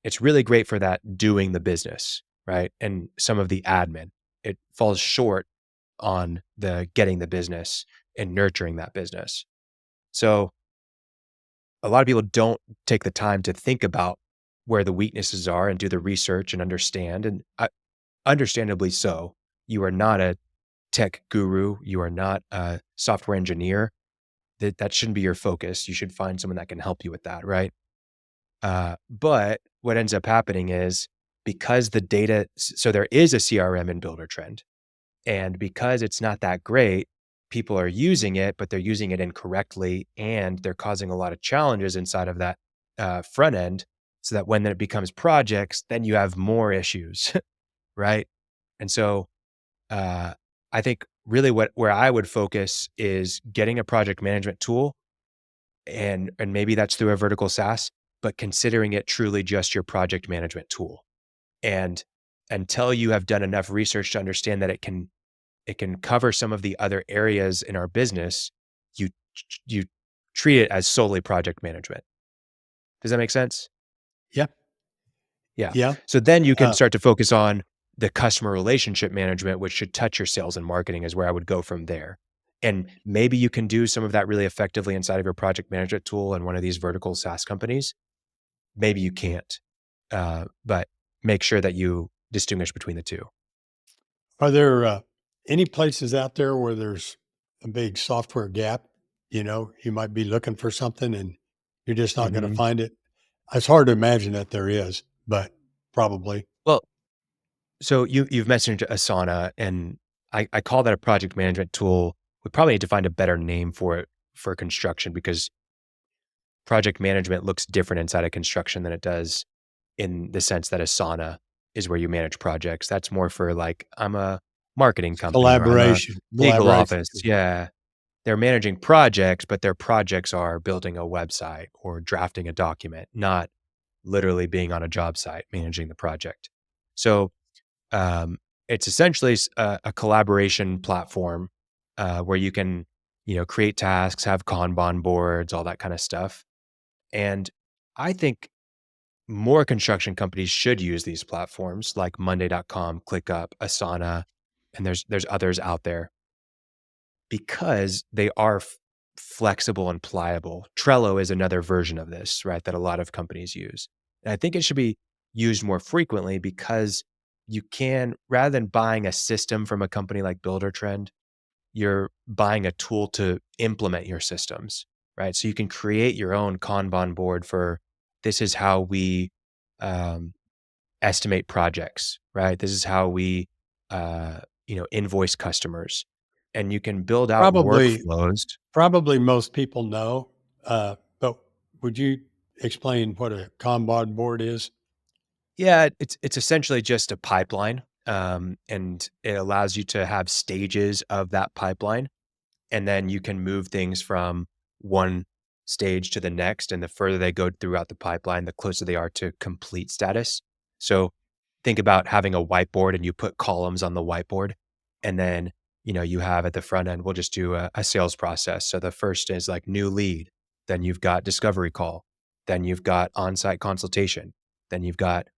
It's really great for that doing the business, right? And some of the admin. It falls short on the getting the business and nurturing that business. So a lot of people don't take the time to think about where the weaknesses are and do the research and understand. And understandably so. You are not a tech guru. You are not a software engineer. That shouldn't be your focus. You should find someone that can help you with that, right? But what ends up happening is because the data, so there is a CRM in Buildertrend, and because it's not that great, people are using it, but they're using it incorrectly, and they're causing a lot of challenges inside of that front end, so that when it becomes projects, then you have more issues, right? And so I think really where I would focus is getting a project management tool, and maybe that's through a vertical SaaS, but considering it truly just your project management tool. And until you have done enough research to understand that it can cover some of the other areas in our business, you you treat it as solely project management. Does that make sense? Yeah. Yeah. Yeah. So then you can Uh, start to focus on the customer relationship management, which should touch your sales and marketing, is where I would go from there. And maybe you can do some of that really effectively inside of your project management tool in one of these vertical SaaS companies. Maybe you can't, but make sure that you distinguish between the two. are there any places out there where there's a big software gap? You might be looking for something and you're just not going to Mhm. find it. It's hard to imagine that there is, but probably. Well, so you've mentioned Asana, and I call that a project management tool. We probably need to find a better name for it for construction, because project management looks different inside of construction than it does in the sense that Asana is where you manage projects. That's more for like, I'm a marketing It's company or I'm a legal collaboration. office. Yeah. They're managing projects, but their projects are building a website or drafting a document, not literally being on a job site managing the project. So um, it's essentially a collaboration platform where you can, create tasks, have Kanban boards, all that kind of stuff. And I think more construction companies should use these platforms like Monday.com, ClickUp, Asana, and there's others out there, because they are flexible and pliable. Trello is another version of this, right, that a lot of companies use. And I think it should be used more frequently, because you can, rather than buying a system from a company like Buildertrend, you're buying a tool to implement your systems, right? So you can create your own Kanban board for, this is how we um, estimate projects, right? This is how we, invoice customers, and you can build out Probably, workflows. probably most people know, but would you explain what a Kanban board is? Yeah, it's essentially just a pipeline, and it allows you to have stages of that pipeline, and then you can move things from one stage to the next. And the further they go throughout the pipeline, the closer they are to complete status. So think about having a whiteboard and you put columns on the whiteboard. And then, you have at the front end, we'll just do a sales process. So the first is like new lead. Then you've got discovery call. Then you've got on-site consultation. Then you've got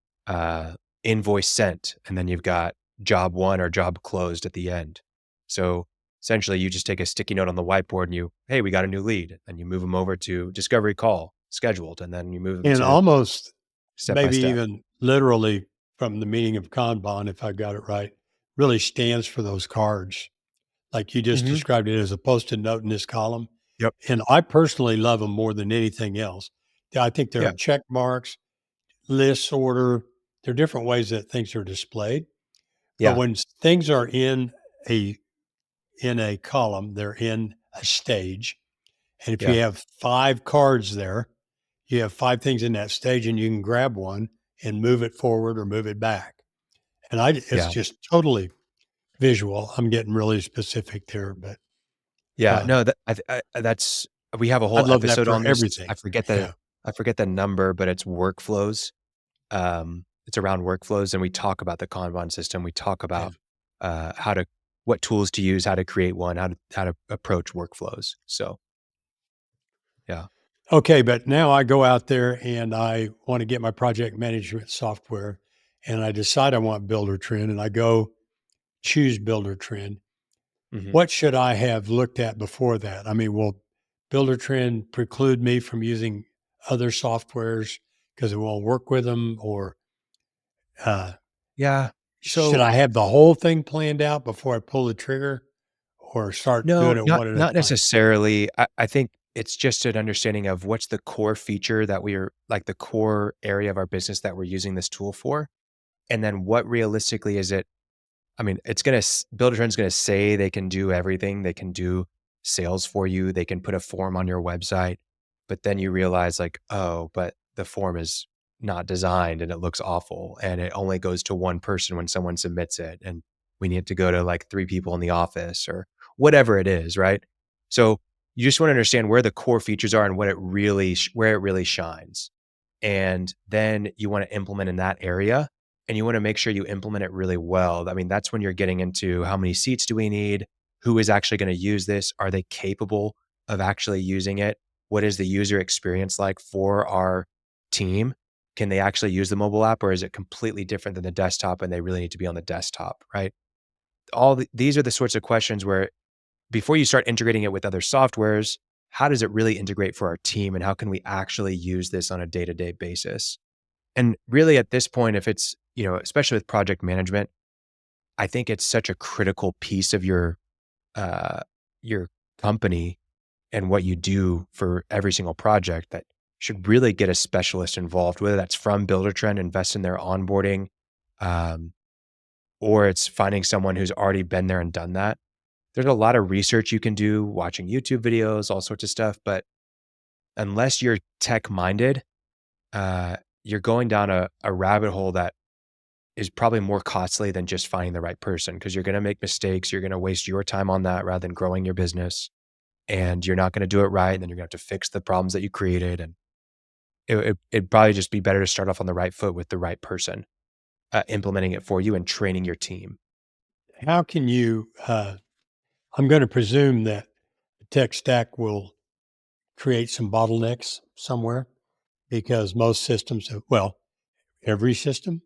invoice sent. And then you've got job one or job closed at the end. So essentially, you just take a sticky note on the whiteboard and hey, we got a new lead. And you move them over to discovery call scheduled. And then you move them And to almost step by maybe step. even literally from the meaning of Kanban, if I got it right, really stands for those cards. Like you just Mhm. described it as a post-it note in this column. Yep. And I personally love them more than anything else I think there Yeah. are check marks, lists, order. There are different ways that things are displayed. But Yeah. when things are a in a column, they're in a stage. And if Yeah. you have 5 cards there, you have 5 things in that stage, and you can grab one and move it forward or move it back. And it's Yeah. just totally visual. I'm getting really specific there, but Yeah. uh, No, that's we have a I'd whole love that episode for on this. everything. Yeah. I forget the number, but it's workflows. It's around workflows, and we talk about the Kanban system. We talk Yeah. about how to what tools to use, how to create one, how to approach workflows. So yeah. Okay, but now I go out there and I want to get my project management software, and I decide I want Builder Trend, and I go choose Builder Trend. Hmm. What should I have looked at before that? I mean, will Builder Trend preclude me from using other softwares because it won't work with them? Or uh, Yeah. should So I have the whole thing planned out before I pull the trigger or start no, doing it one at a not time? necessarily. I think it's just an understanding of what's the core feature that we're like the core area of our business that we're using this tool for, and then what realistically is it. I mean, it's gonna Buildertrend's gonna say they can do everything. They can do sales for you. They can put a form on your website, but then you realize like, oh, but the form is not designed and it looks awful, and it only goes to one person when someone submits it, and we need to go to like 3 people in the office or whatever it is, right? So you just want to understand where the core features are and what it really where it really shines, and then you want to implement in that area and you want to make sure you implement it really well. I mean, that's when you're getting into how many seats do we need? Who is actually going to use this? Are they capable of actually using it? What is the user experience like for our team? Can they actually use the mobile app, or is it completely different than the desktop and they really need to be on the desktop, right? These are the sorts of questions where before you start integrating it with other softwares, how does it really integrate for our team and how can we actually use this on a day-to-day basis? And really at this point, if it's, especially with project management, I think it's such a critical piece of uh, your company and what you do for every single project that should really get a specialist involved, whether that's from Buildertrend, invest in their onboarding, um, or it's finding someone who's already been there and done that. There's a lot of research you can do, watching YouTube videos, all sorts of stuff, but unless you're tech minded, uh, you're going down a rabbit hole that is probably more costly than just finding the right person because you're going to make mistakes. You're going to waste your time on that rather than growing your business. And you're not going to do it right. And then you're going to have to fix the problems that you created. And it'd probably just be better to start off on the right foot with the right person, implementing it for you and training your team. How can you? I'm going to presume that the tech stack will create some bottlenecks somewhere because most systems, well, every system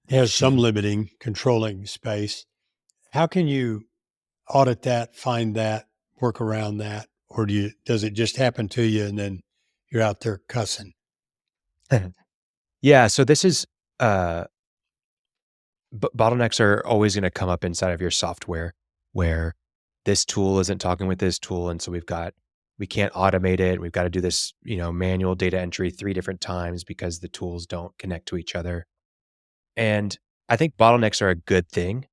has some limiting controlling space. How can you audit that, find that, work around that, or does it just happen to you and then you're out there cussing? Yeah. So this is, uh, bottlenecks are always going to come up inside of your software where this tool isn't talking with this tool. And so we can't automate it. We've got to do this, manual data entry 3 different times because the tools don't connect to each other. And I think bottlenecks are a good thing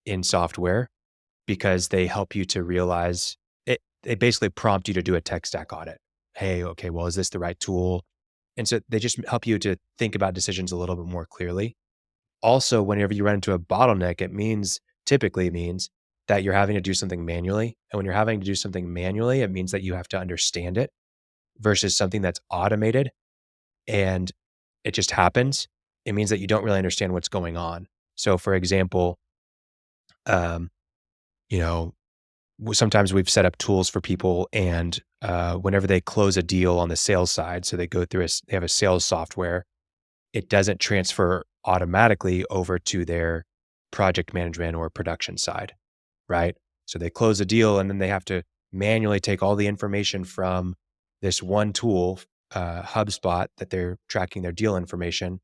in software because they help you to realize it. They basically prompt you to do a tech stack audit. Hey, okay, well, is this the right tool? And so they just help you to think about decisions a little bit more clearly. Also, whenever you run into a bottleneck, typically means that you're having to do something manually. And when you're having to do something manually, it means that you have to understand it versus something that's automated and it just happens. It means that you don't really understand what's going on. So for example, um, you know, sometimes we've set up tools for people and whenever they close a deal on the sales side, so they go through they have a sales software, it doesn't transfer automatically over to their project management or production side, right? So they close a deal and then they have to manually take all the information from this one tool, HubSpot, that they're tracking their deal information,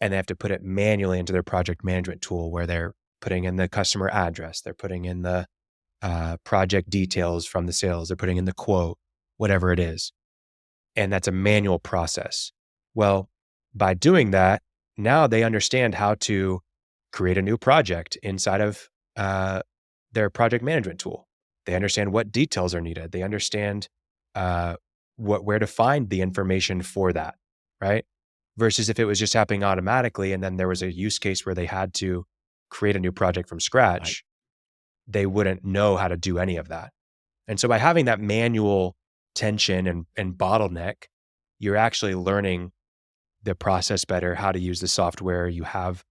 and they have to put it manually into their project management tool where they're putting in the customer address, they're putting in the project details from the sales, they're putting in the quote, whatever it is. and that's a manual process. Well, by doing that, now they understand how to create a new project inside of their project management tool. They understand what details are needed. They understand uh, where to find the information for that, right? Versus if it was just happening automatically, and then there was a use case where they had to create a new project from Right. scratch, they wouldn't know how to do any of that. And so by having that manual tension and bottleneck, you're actually learning the process better, how to use the software. You have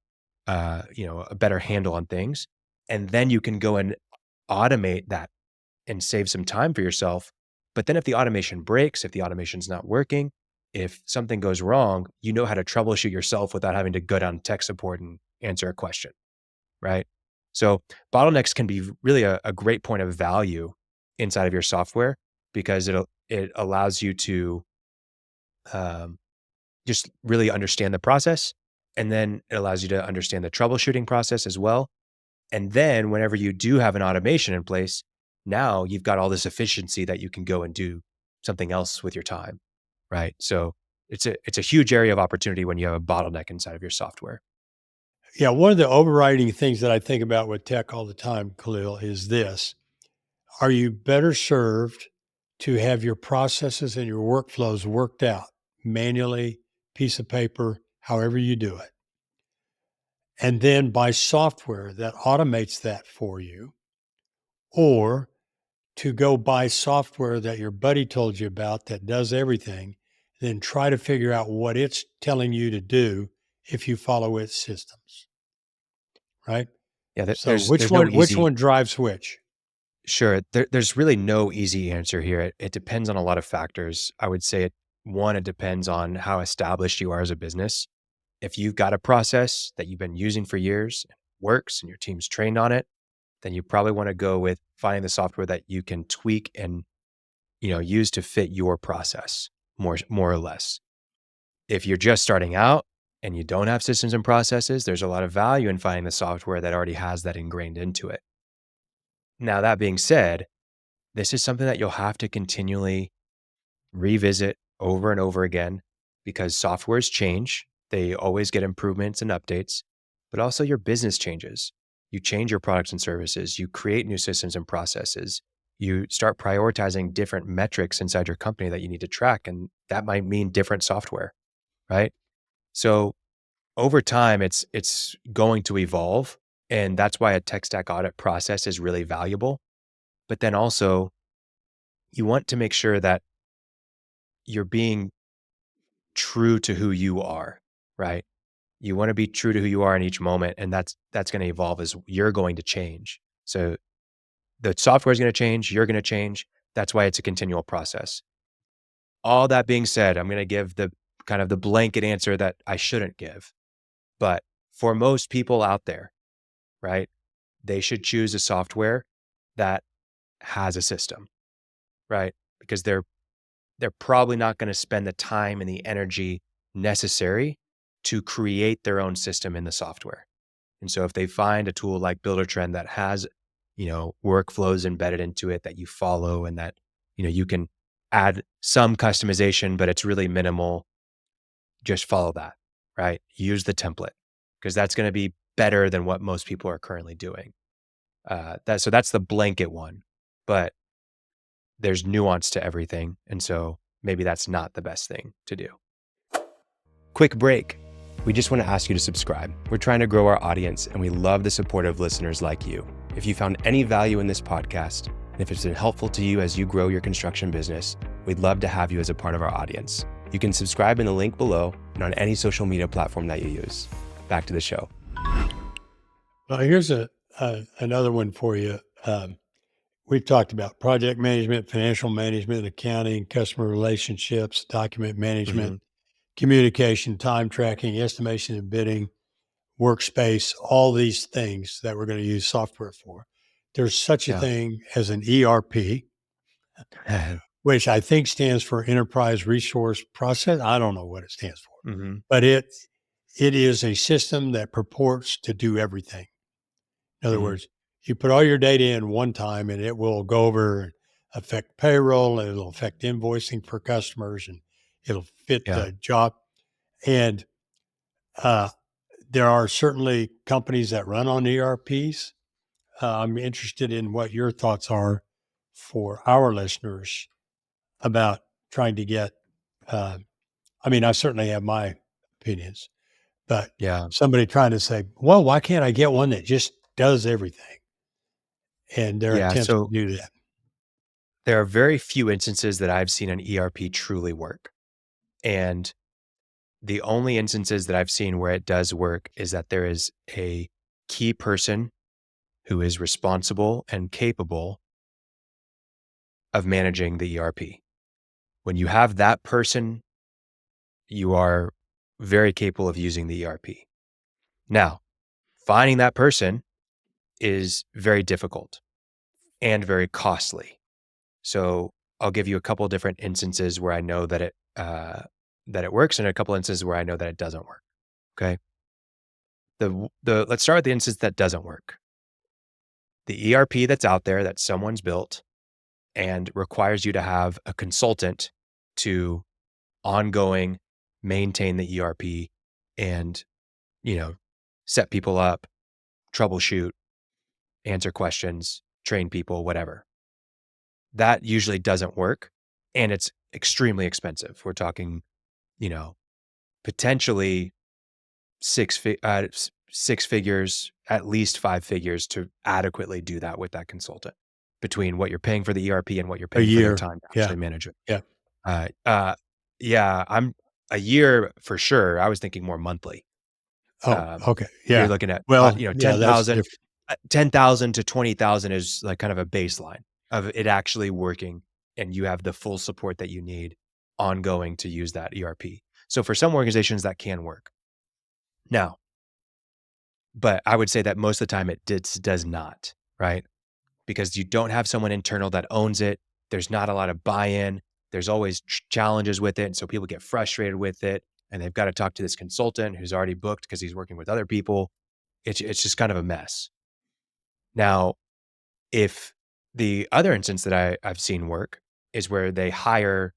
a better handle on things. And then you can go and automate that and save some time for yourself. But then if the automation breaks, if the automation's not working, if something goes wrong, you know how to troubleshoot yourself without having to go down tech support and answer a question, right? So bottlenecks can be really a great point of value inside of your software because it allows you to um, just really understand the process. And then it allows you to understand the troubleshooting process as well. And then whenever you do have an automation in place, now you've got all this efficiency that you can go and do something else with your time, right? So it's a huge area of opportunity when you have a bottleneck inside of your software. Yeah, one of the overriding things that I think about with tech all the time, Khalil, is this. Are you better served to have your processes and your workflows worked out manually, piece of paper, however you do it, and then by software that automates that for you, or to go buy software that your buddy told you about that does everything, then try to figure out what it's telling you to do if you follow its systems, right? Yeah, So there's no which easy. one drives which? Sure. There's really no easy answer here. It depends on a lot of factors. I would say it depends on how established you are as a business. If you've got a process that you've been using for years, and works, and your team's trained on it, then you probably want to go with finding the software that you can tweak and use to fit your process more or less. If you're just starting out and you don't have systems and processes, there's a lot of value in finding the software that already has that ingrained into it. Now, that being said, this is something that you'll have to continually revisit over and over again because softwares change. They always get improvements and updates, but also your business changes. You change your products and services, you create new systems and processes, you start prioritizing different metrics inside your company that you need to track, and that might mean different software, right? So over time, it's going to evolve, and that's why a tech stack audit process is really valuable. But then also, you want to make sure that you're being true to who you are, right? You want to be true to who you are in each moment, and that's going to evolve as you're going to change. So the software is going to change, you're going to change. That's why it's a continual process. All that being said, I'm going to give the kind of the blanket answer that I shouldn't give. But for most people out there, right, they should choose a software that has a system, right? Because they're probably not going to spend the time and the energy necessary to create their own system in the software. And so if they find a tool like Buildertrend that has, workflows embedded into it that you follow and that, you can add some customization, but it's really minimal, just follow that, right? Use the template because that's going to be better than what most people are currently doing. So that's the blanket one, but there's nuance to everything. And so maybe that's not the best thing to do. Quick break. We just want to ask you to subscribe. We're trying to grow our audience and we love the support of listeners like you. If you found any value in this podcast, and if it's been helpful to you as you grow your construction business, we'd love to have you as a part of our audience. You can subscribe in the link below and on any social media platform that you use. Back to the show. Well, here's another one for you. We've talked about project management, financial management, accounting, customer relationships, document management, communication, time tracking, estimation and bidding, workspace, all these things that we're going to use software for. There's such a Yeah. thing as an ERP, which I think stands for Enterprise Resource Process. I don't know what it stands for, Mm-hmm. but it is a system that purports to do everything. In other words, you put all your data in one time and it will go over and affect payroll and it'll affect invoicing for customers and It'll fit Yeah. the job. And uh, there are certainly companies that run on ERPs. I'm interested in what your thoughts are for our listeners about trying to get, uh, I mean, I certainly have my opinions, but Yeah. somebody trying to say, well, why can't I get one that just does everything? And their Yeah. attempts to So do that. there are very few instances that I've seen an ERP truly work. And the only instances that I've seen where it does work is that there is a key person who is responsible and capable of managing the ERP. When you have that person, you are very capable of using the ERP. Now, finding that person is very difficult and very costly. So I'll give you a couple different instances where I know that it works, and a couple instances where I know that it doesn't work. Okay. The let's start with the instance that doesn't work. The ERP that's out there that someone's built and requires you to have a consultant to ongoing maintain the ERP and, you know, set people up, troubleshoot, answer questions, train people, whatever. That usually doesn't work, and it's extremely expensive. We're talking, you know, potentially six figures, at least five figures to adequately do that with that consultant between what you're paying for the ERP and what you're A paying for their year. time to Yeah. actually manage it. Yeah. Uh, uh, yeah, I'm a year for sure. I was thinking more monthly. Oh, okay. You're Yeah. looking at, Well, you know, yeah, that's different. 10,000 to 20,000 is like kind of a baseline of it actually working, and you have the full support that you need ongoing to use that ERP. So for some organizations that can work. Now, but I would say that most of the time does not, right? Because you don't have someone internal that owns it. There's not a lot of buy-in. There's always challenges with it. And so people get frustrated with it, and they've got to talk to this consultant who's already booked because he's working with other people. It's just kind of a mess. Now, if the other instance that I've seen work is where they hire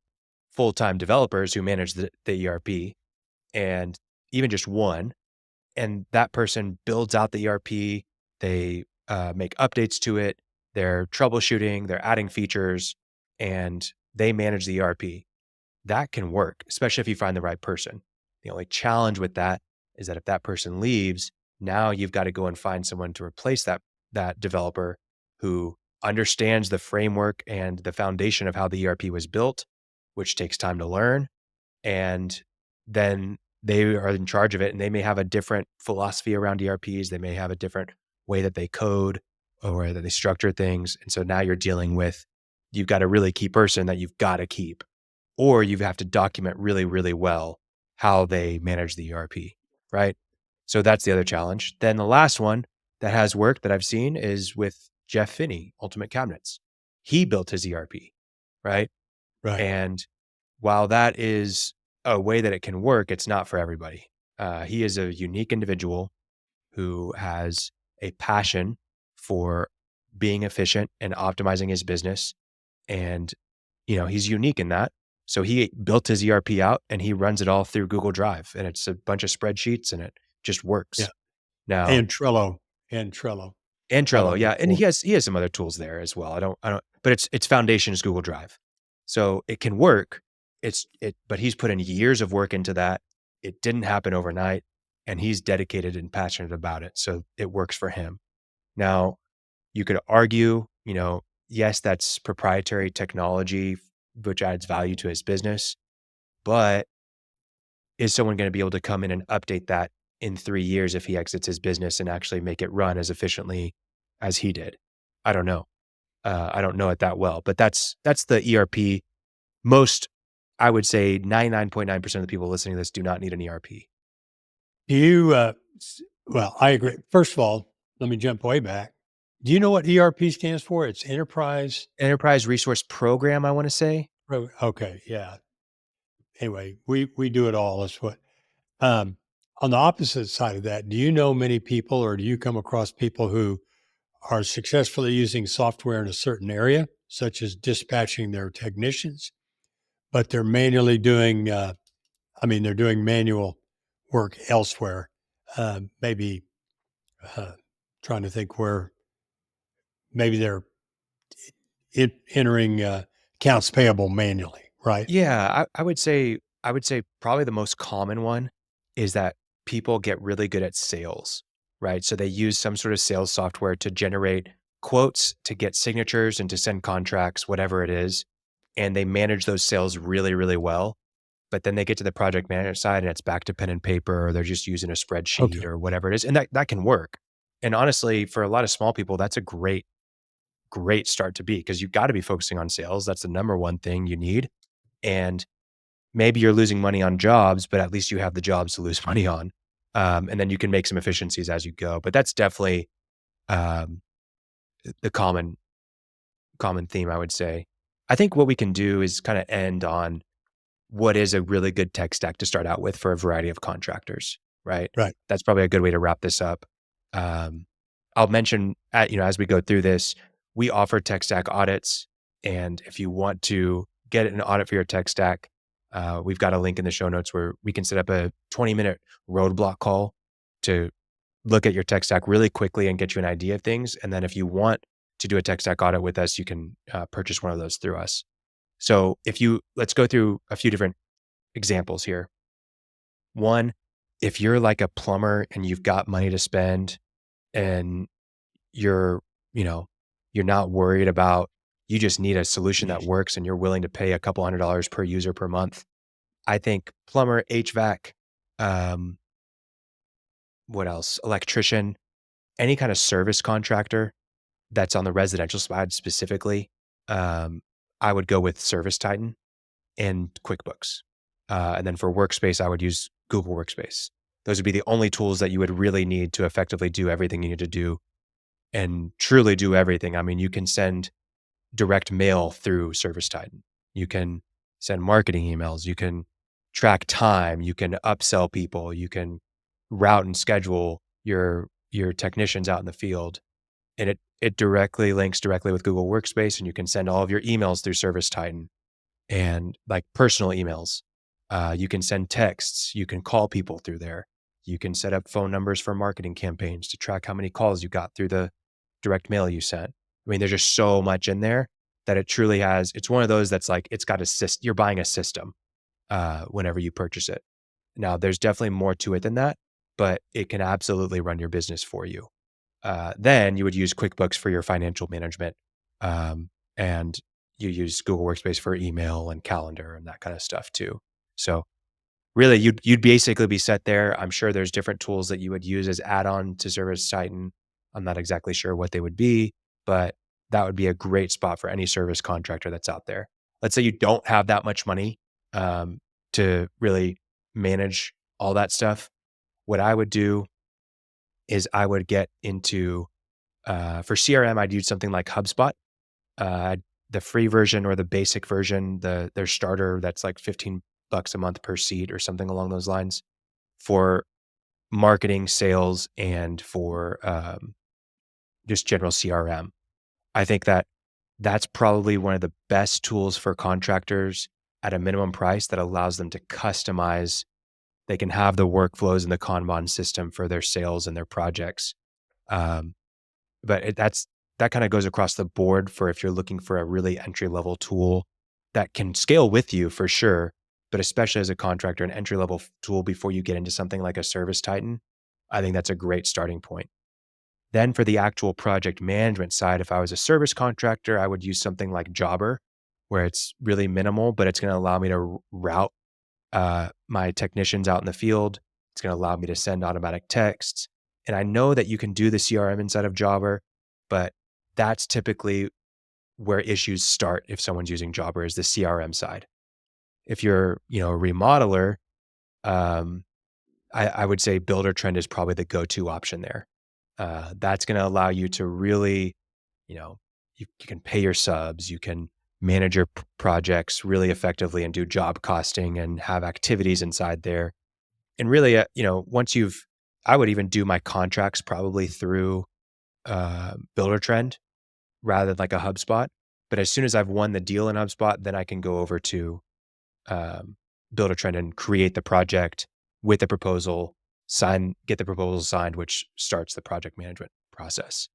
full-time developers who manage the ERP, and even just one, and that person builds out the ERP, they make updates to it, they're troubleshooting, they're adding features, and they manage the ERP. That can work, especially if you find the right person. The only challenge with that is that if that person leaves, now you've got to go and find someone to replace that developer who understands the framework and the foundation of how the ERP was built, which takes time to learn. And then they are in charge of it, and they may have a different philosophy around ERPs. They may have a different way that they code or that they structure things. And so now you're dealing with, you've got a really key person that you've got to keep, or you have to document really, really well how they manage the ERP, right? So that's the other challenge. Then the last one that has worked that I've seen is with Jeff Finney, Ultimate Cabinets. He built his ERP, right? Right. And while that is a way that it can work, it's not for everybody. He is a unique individual who has a passion for being efficient and optimizing his business. And, you know, he's unique in that. So he built his ERP out and he runs it all through Google Drive, and it's a bunch of spreadsheets and it just Yeah. works. Now, And Trello. And Trello. and Trello, Trello yeah, and before. he has some other tools there as well. I don't, but its foundation is Google Drive, so it can work. But he's put in years of work into that. It didn't happen overnight, and he's dedicated and passionate about it, so it works for him. Now, you could argue, you know, yes, that's proprietary technology, which adds value to his business, but is someone going to be able to come in and update that in 3 years if he exits his business and actually make it run as efficiently as he did? I don't know. I don't know it that well, but that's the ERP. Most, I would say 99.9% of the people listening to this do not need an ERP. Do you, well, I agree. First of all, let me jump way back. Do you know what ERP stands for? It's Enterprise. Enterprise Resource Program, I want to say. Okay. Yeah. Anyway, we do it all. That's what, um, on the opposite side of that, do you know many people or do you come across people who are successfully using software in a certain area, such as dispatching their technicians, but they're manually doing, they're doing manual work elsewhere. Maybe uh, trying to think where maybe they're entering accounts payable manually, right? Yeah, I would say probably the most common one is that people get really good at sales, right? So they use some sort of sales software to generate quotes, to get signatures, and to send contracts, whatever it is, and they manage those sales really, really well. But then they get to the project management side and it's back to pen and paper, or they're just using a spreadsheet Okay. or whatever it is, and that can work. And honestly, for a lot of small people, that's a great start to be because you've got to be focusing on sales. That's the number one thing you need. And maybe you're losing money on jobs, but at least you have the jobs to lose money on. And then you can make some efficiencies as you go. But that's definitely um, the common theme, I would say. I think what we can do is kind of end on what is a really good tech stack to start out with for a variety of contractors, right? Right. That's probably a good way to wrap this up. Um, I'll mention, as we go through this, we offer tech stack audits, and if you want to get an audit for your tech stack, we've got a link in the show notes where we can set up a 20-minute roadblock call to look at your tech stack really quickly and get you an idea of things. And then if you want to do a tech stack audit with us, you can purchase one of those through us. So let's go through a few different examples here. One, if you're like a plumber and you've got money to spend and you're, you know, you're not worried about, you just need a solution that works and you're willing to pay a couple $100 per user per month. I think plumber, HVAC, um, what else? Electrician, any kind of service contractor that's on the residential side specifically, I would go with Service Titan and QuickBooks. And then for workspace, I would use Google Workspace. Those would be the only tools that you would really need to effectively do everything you need to do and truly do everything. I mean, you can send direct mail through Service Titan. You can send marketing emails. You can track time. You can upsell people. You can route and schedule your technicians out in the field. And it directly links directly with Google Workspace, and you can send all of your emails through Service Titan and like personal emails. You can send texts. You can call people through there. You can set up phone numbers for marketing campaigns to track how many calls you got through the direct mail you sent. I mean, there's just so much in there that it truly has. It's one of those that's like, it's got a system. You're buying a system whenever you purchase it. Now, there's definitely more to it than that, but it can absolutely run your business for you. Then you would use QuickBooks for your financial management. And you use Google Workspace for email and calendar and that kind of stuff too. So really you'd basically be set there. I'm sure there's different tools that you would use as add-on to Service Titan. I'm not exactly sure what they would be, but that would be a great spot for any service contractor that's out there. Let's say you don't have that much money to really manage all that stuff. What I would do is I would get into for CRM, I'd use something like HubSpot. The free version or the basic version, their starter that's like $15 a month per seat or something along those lines for marketing, sales, and for just general CRM. I think that's probably one of the best tools for contractors at a minimum price that allows them to customize. They can have the workflows in the Kanban system for their sales and their projects. Um, but that kind of goes across the board for if you're looking for a really entry level tool that can scale with you for sure, but especially as a contractor, an entry level tool before you get into something like a Service Titan, I think that's a great starting point. Then for the actual project management side, if I was a service contractor, I would use something like Jobber, where it's really minimal, but it's going to allow me to route my technicians out in the field. It's going to allow me to send automatic texts. And I know that you can do the CRM inside of Jobber, but that's typically where issues start if someone's using Jobber is the CRM side. If you're, a remodeler, I would say Builder Trend is probably the go-to option there. That's going to allow you to really, you can pay your subs, you can manage your projects really effectively and do job costing and have activities inside there. And really, I would even do my contracts probably through Builder-Trend rather than like a HubSpot. But as soon as I've won the deal in HubSpot, then I can go over to build a trend and create the project with the proposal, get the proposal signed, which starts the project management process.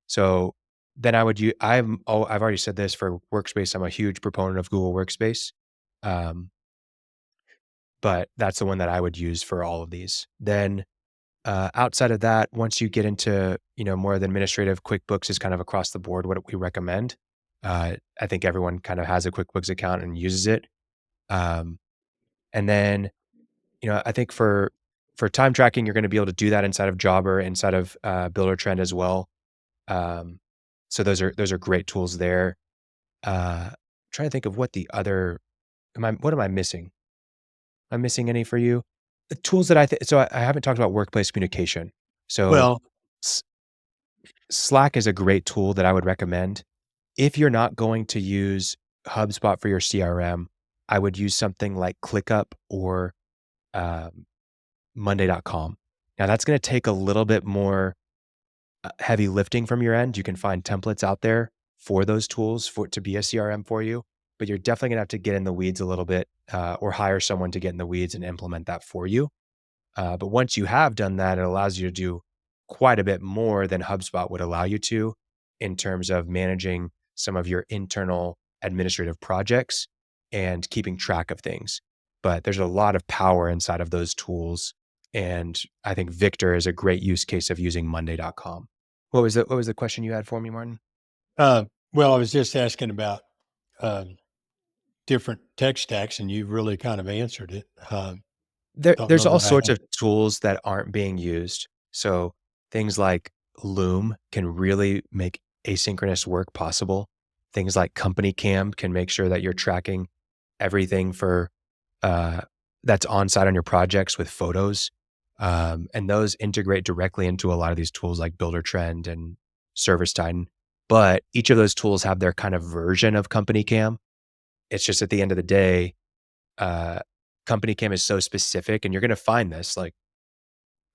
So then I've already said this for Workspace. I'm a huge proponent of Google Workspace. Um, but that's the one that I would use for all of these. Then outside of that, once you get into, more of the administrative, QuickBooks is kind of across the board what we recommend. I think everyone kind of has a QuickBooks account and uses it. Um, and then, I think for time tracking, you're going to be able to do that inside of Jobber, inside of Builder Trend as well. Um, so those are great tools there. Trying to think of what the other what am I missing? Am I missing any for you? The tools that I haven't talked about workplace communication. So Well, S Slack is a great tool that I would recommend. If you're not going to use HubSpot for your CRM, I would use something like ClickUp or um, Monday.com. Now that's going to take a little bit more heavy lifting from your end. You can find templates out there for those tools for it to be a CRM for you, but you're definitely gonna have to get in the weeds a little bit, or hire someone to get in the weeds and implement that for you. But once you have done that, it allows you to do quite a bit more than HubSpot would allow you to in terms of managing some of your internal administrative projects and keeping track of things. But there's a lot of power inside of those tools. And I think Victor is a great use case of using Monday.com. What was the question you had for me, Martin? well, I was just asking about um, different tech stacks, and you've really kind of answered it. Don't There's know all that I sorts have. of tools that aren't being used. So things like Loom can really make asynchronous work possible. Things like Company Cam can make sure that you're tracking everything for uh, that's on site on your projects with photos. And those integrate directly into a lot of these tools like Builder Trend and Service Titan. But each of those tools have their kind of version of Company Cam. It's just at the end of the day, uh, Company Cam is so specific, and you're going to find this like,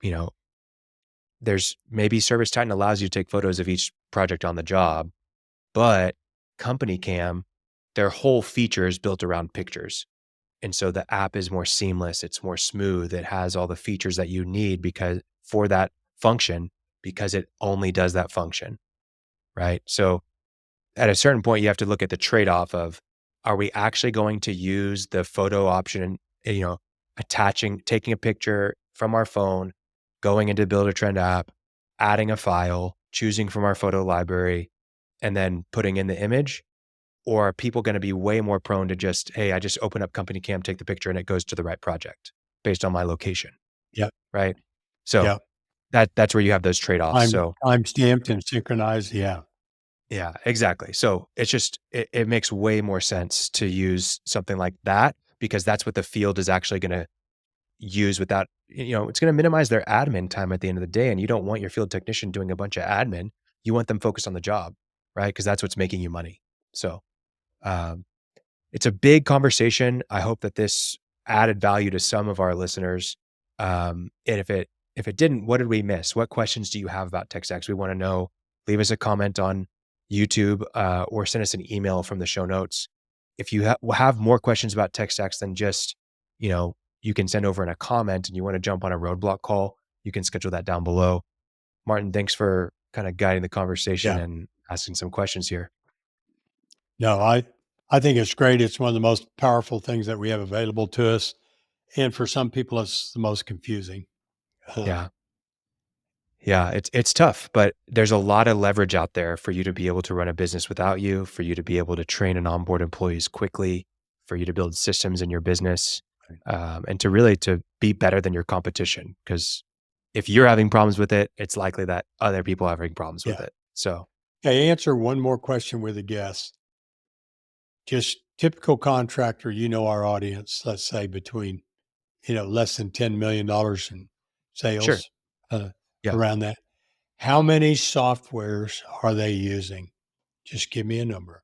you know, there's maybe Service Titan allows you to take photos of each project on the job, but Company Cam, their whole feature is built around pictures. And so the app is more seamless, it's more smooth, it has all the features that you need because for that function, because it only does that function, right? So at a certain point, you have to look at the trade-off of, are we actually going to use the photo option, taking a picture from our phone, going into Build a Trend app, adding a file, choosing from our photo library, and then putting in the image? Or are people gonna be way more prone to just, "Hey, I just open up Company Cam, take the picture, and it goes to the right project based on my location," Yeah, right? So yeah. that's where you have those trade-offs. So Time stamped and synchronized. Yeah, yeah, exactly. So it's just it makes way more sense to use something like that because that's what the field is actually gonna use without it's gonna minimize their admin time at the end of the day, and you don't want your field technician doing a bunch of admin. You want them focused on the job, right? Because that's what's making you money. So, um it's a big conversation. I hope that this added value to some of our listeners. And if it didn't, what did we miss? What questions do you have about tech stacks? We want to know. Leave us a comment on YouTube or send us an email from the show notes. If you have more questions about tech stacks than just, you can send over in a comment and you want to jump on a roadblock call, you can schedule that down below. Martin, thanks for kind of guiding the conversation yeah. and asking some questions here. No, I think it's great. It's one of the most powerful things that we have available to us, and for some people, it's the most confusing. Uh, Yeah. Yeah, it's tough, but there's a lot of leverage out there for you to be able to run a business without you, for you to be able to train and onboard employees quickly, for you to build systems in your business, and to really to be better than your competition. Because if you're having problems with it, it's likely that other people are having problems with yeah. it. So Okay, answer one more question with a guess. Just typical contractor, our audience, let's say between, less than $10 million in sure, sales, uh, yeah. around that. How many softwares are they using? Just give me a number.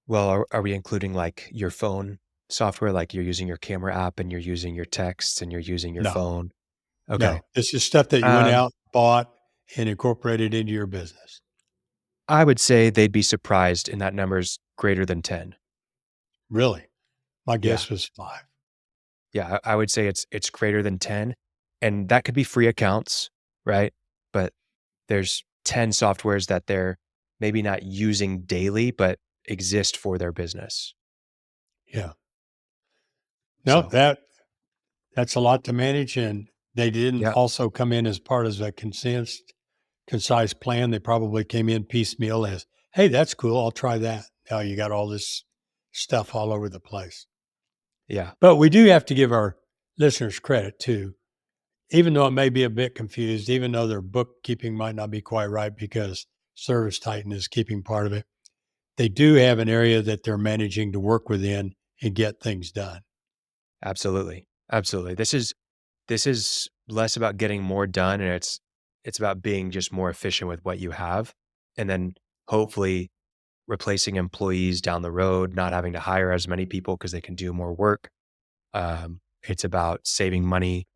Well, are we including like your phone software, like you're using your camera app and you're using your texts and you're using your No, phone? Okay. no. This is stuff that you went Um, out, bought, and incorporated into your business. I would say they'd be surprised in that number's greater than 10. Really? My guess was 5. Yeah, I would say it's greater than 10, and that could be free accounts, right? But there's 10 softwares that they're maybe not using daily, but exist for their business. Yeah. No, So, that's a lot to manage, and they didn't yeah, also come in as part of a concise plan. They probably came in piecemeal as, "Hey, that's cool. I'll try that." Now you got all this stuff all over the place. yeah, But we do have to give our listeners credit too, even though it may be a bit confused, even though their bookkeeping might not be quite right because Service Titan is keeping part of it. They do have an area that they're managing to work within and get things done. absolutely. Absolutely. This is less about getting more done, and it's about being just more efficient with what you have, and then hopefully replacing employees down the road, not having to hire as many people because they can do more work. It's about saving money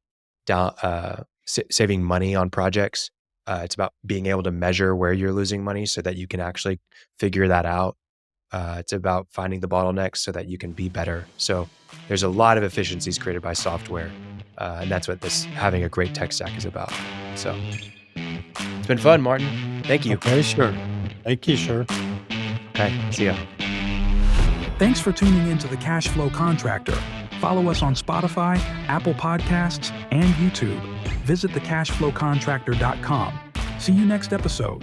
saving money on projects. It's about being able to measure where you're losing money so that you can actually figure that out. It's about finding the bottlenecks so that you can be better. So there's a lot of efficiencies created by software, and that's what this having a great tech stack is about. So it's been fun, Martin. Thank you. Okay, sure. Thank you, sir. Okay, see ya. Thanks for tuning in to the Cash Flow Contractor. Follow us on Spotify, Apple Podcasts, and YouTube. Visit thecashflowcontractor.com. See you next episode.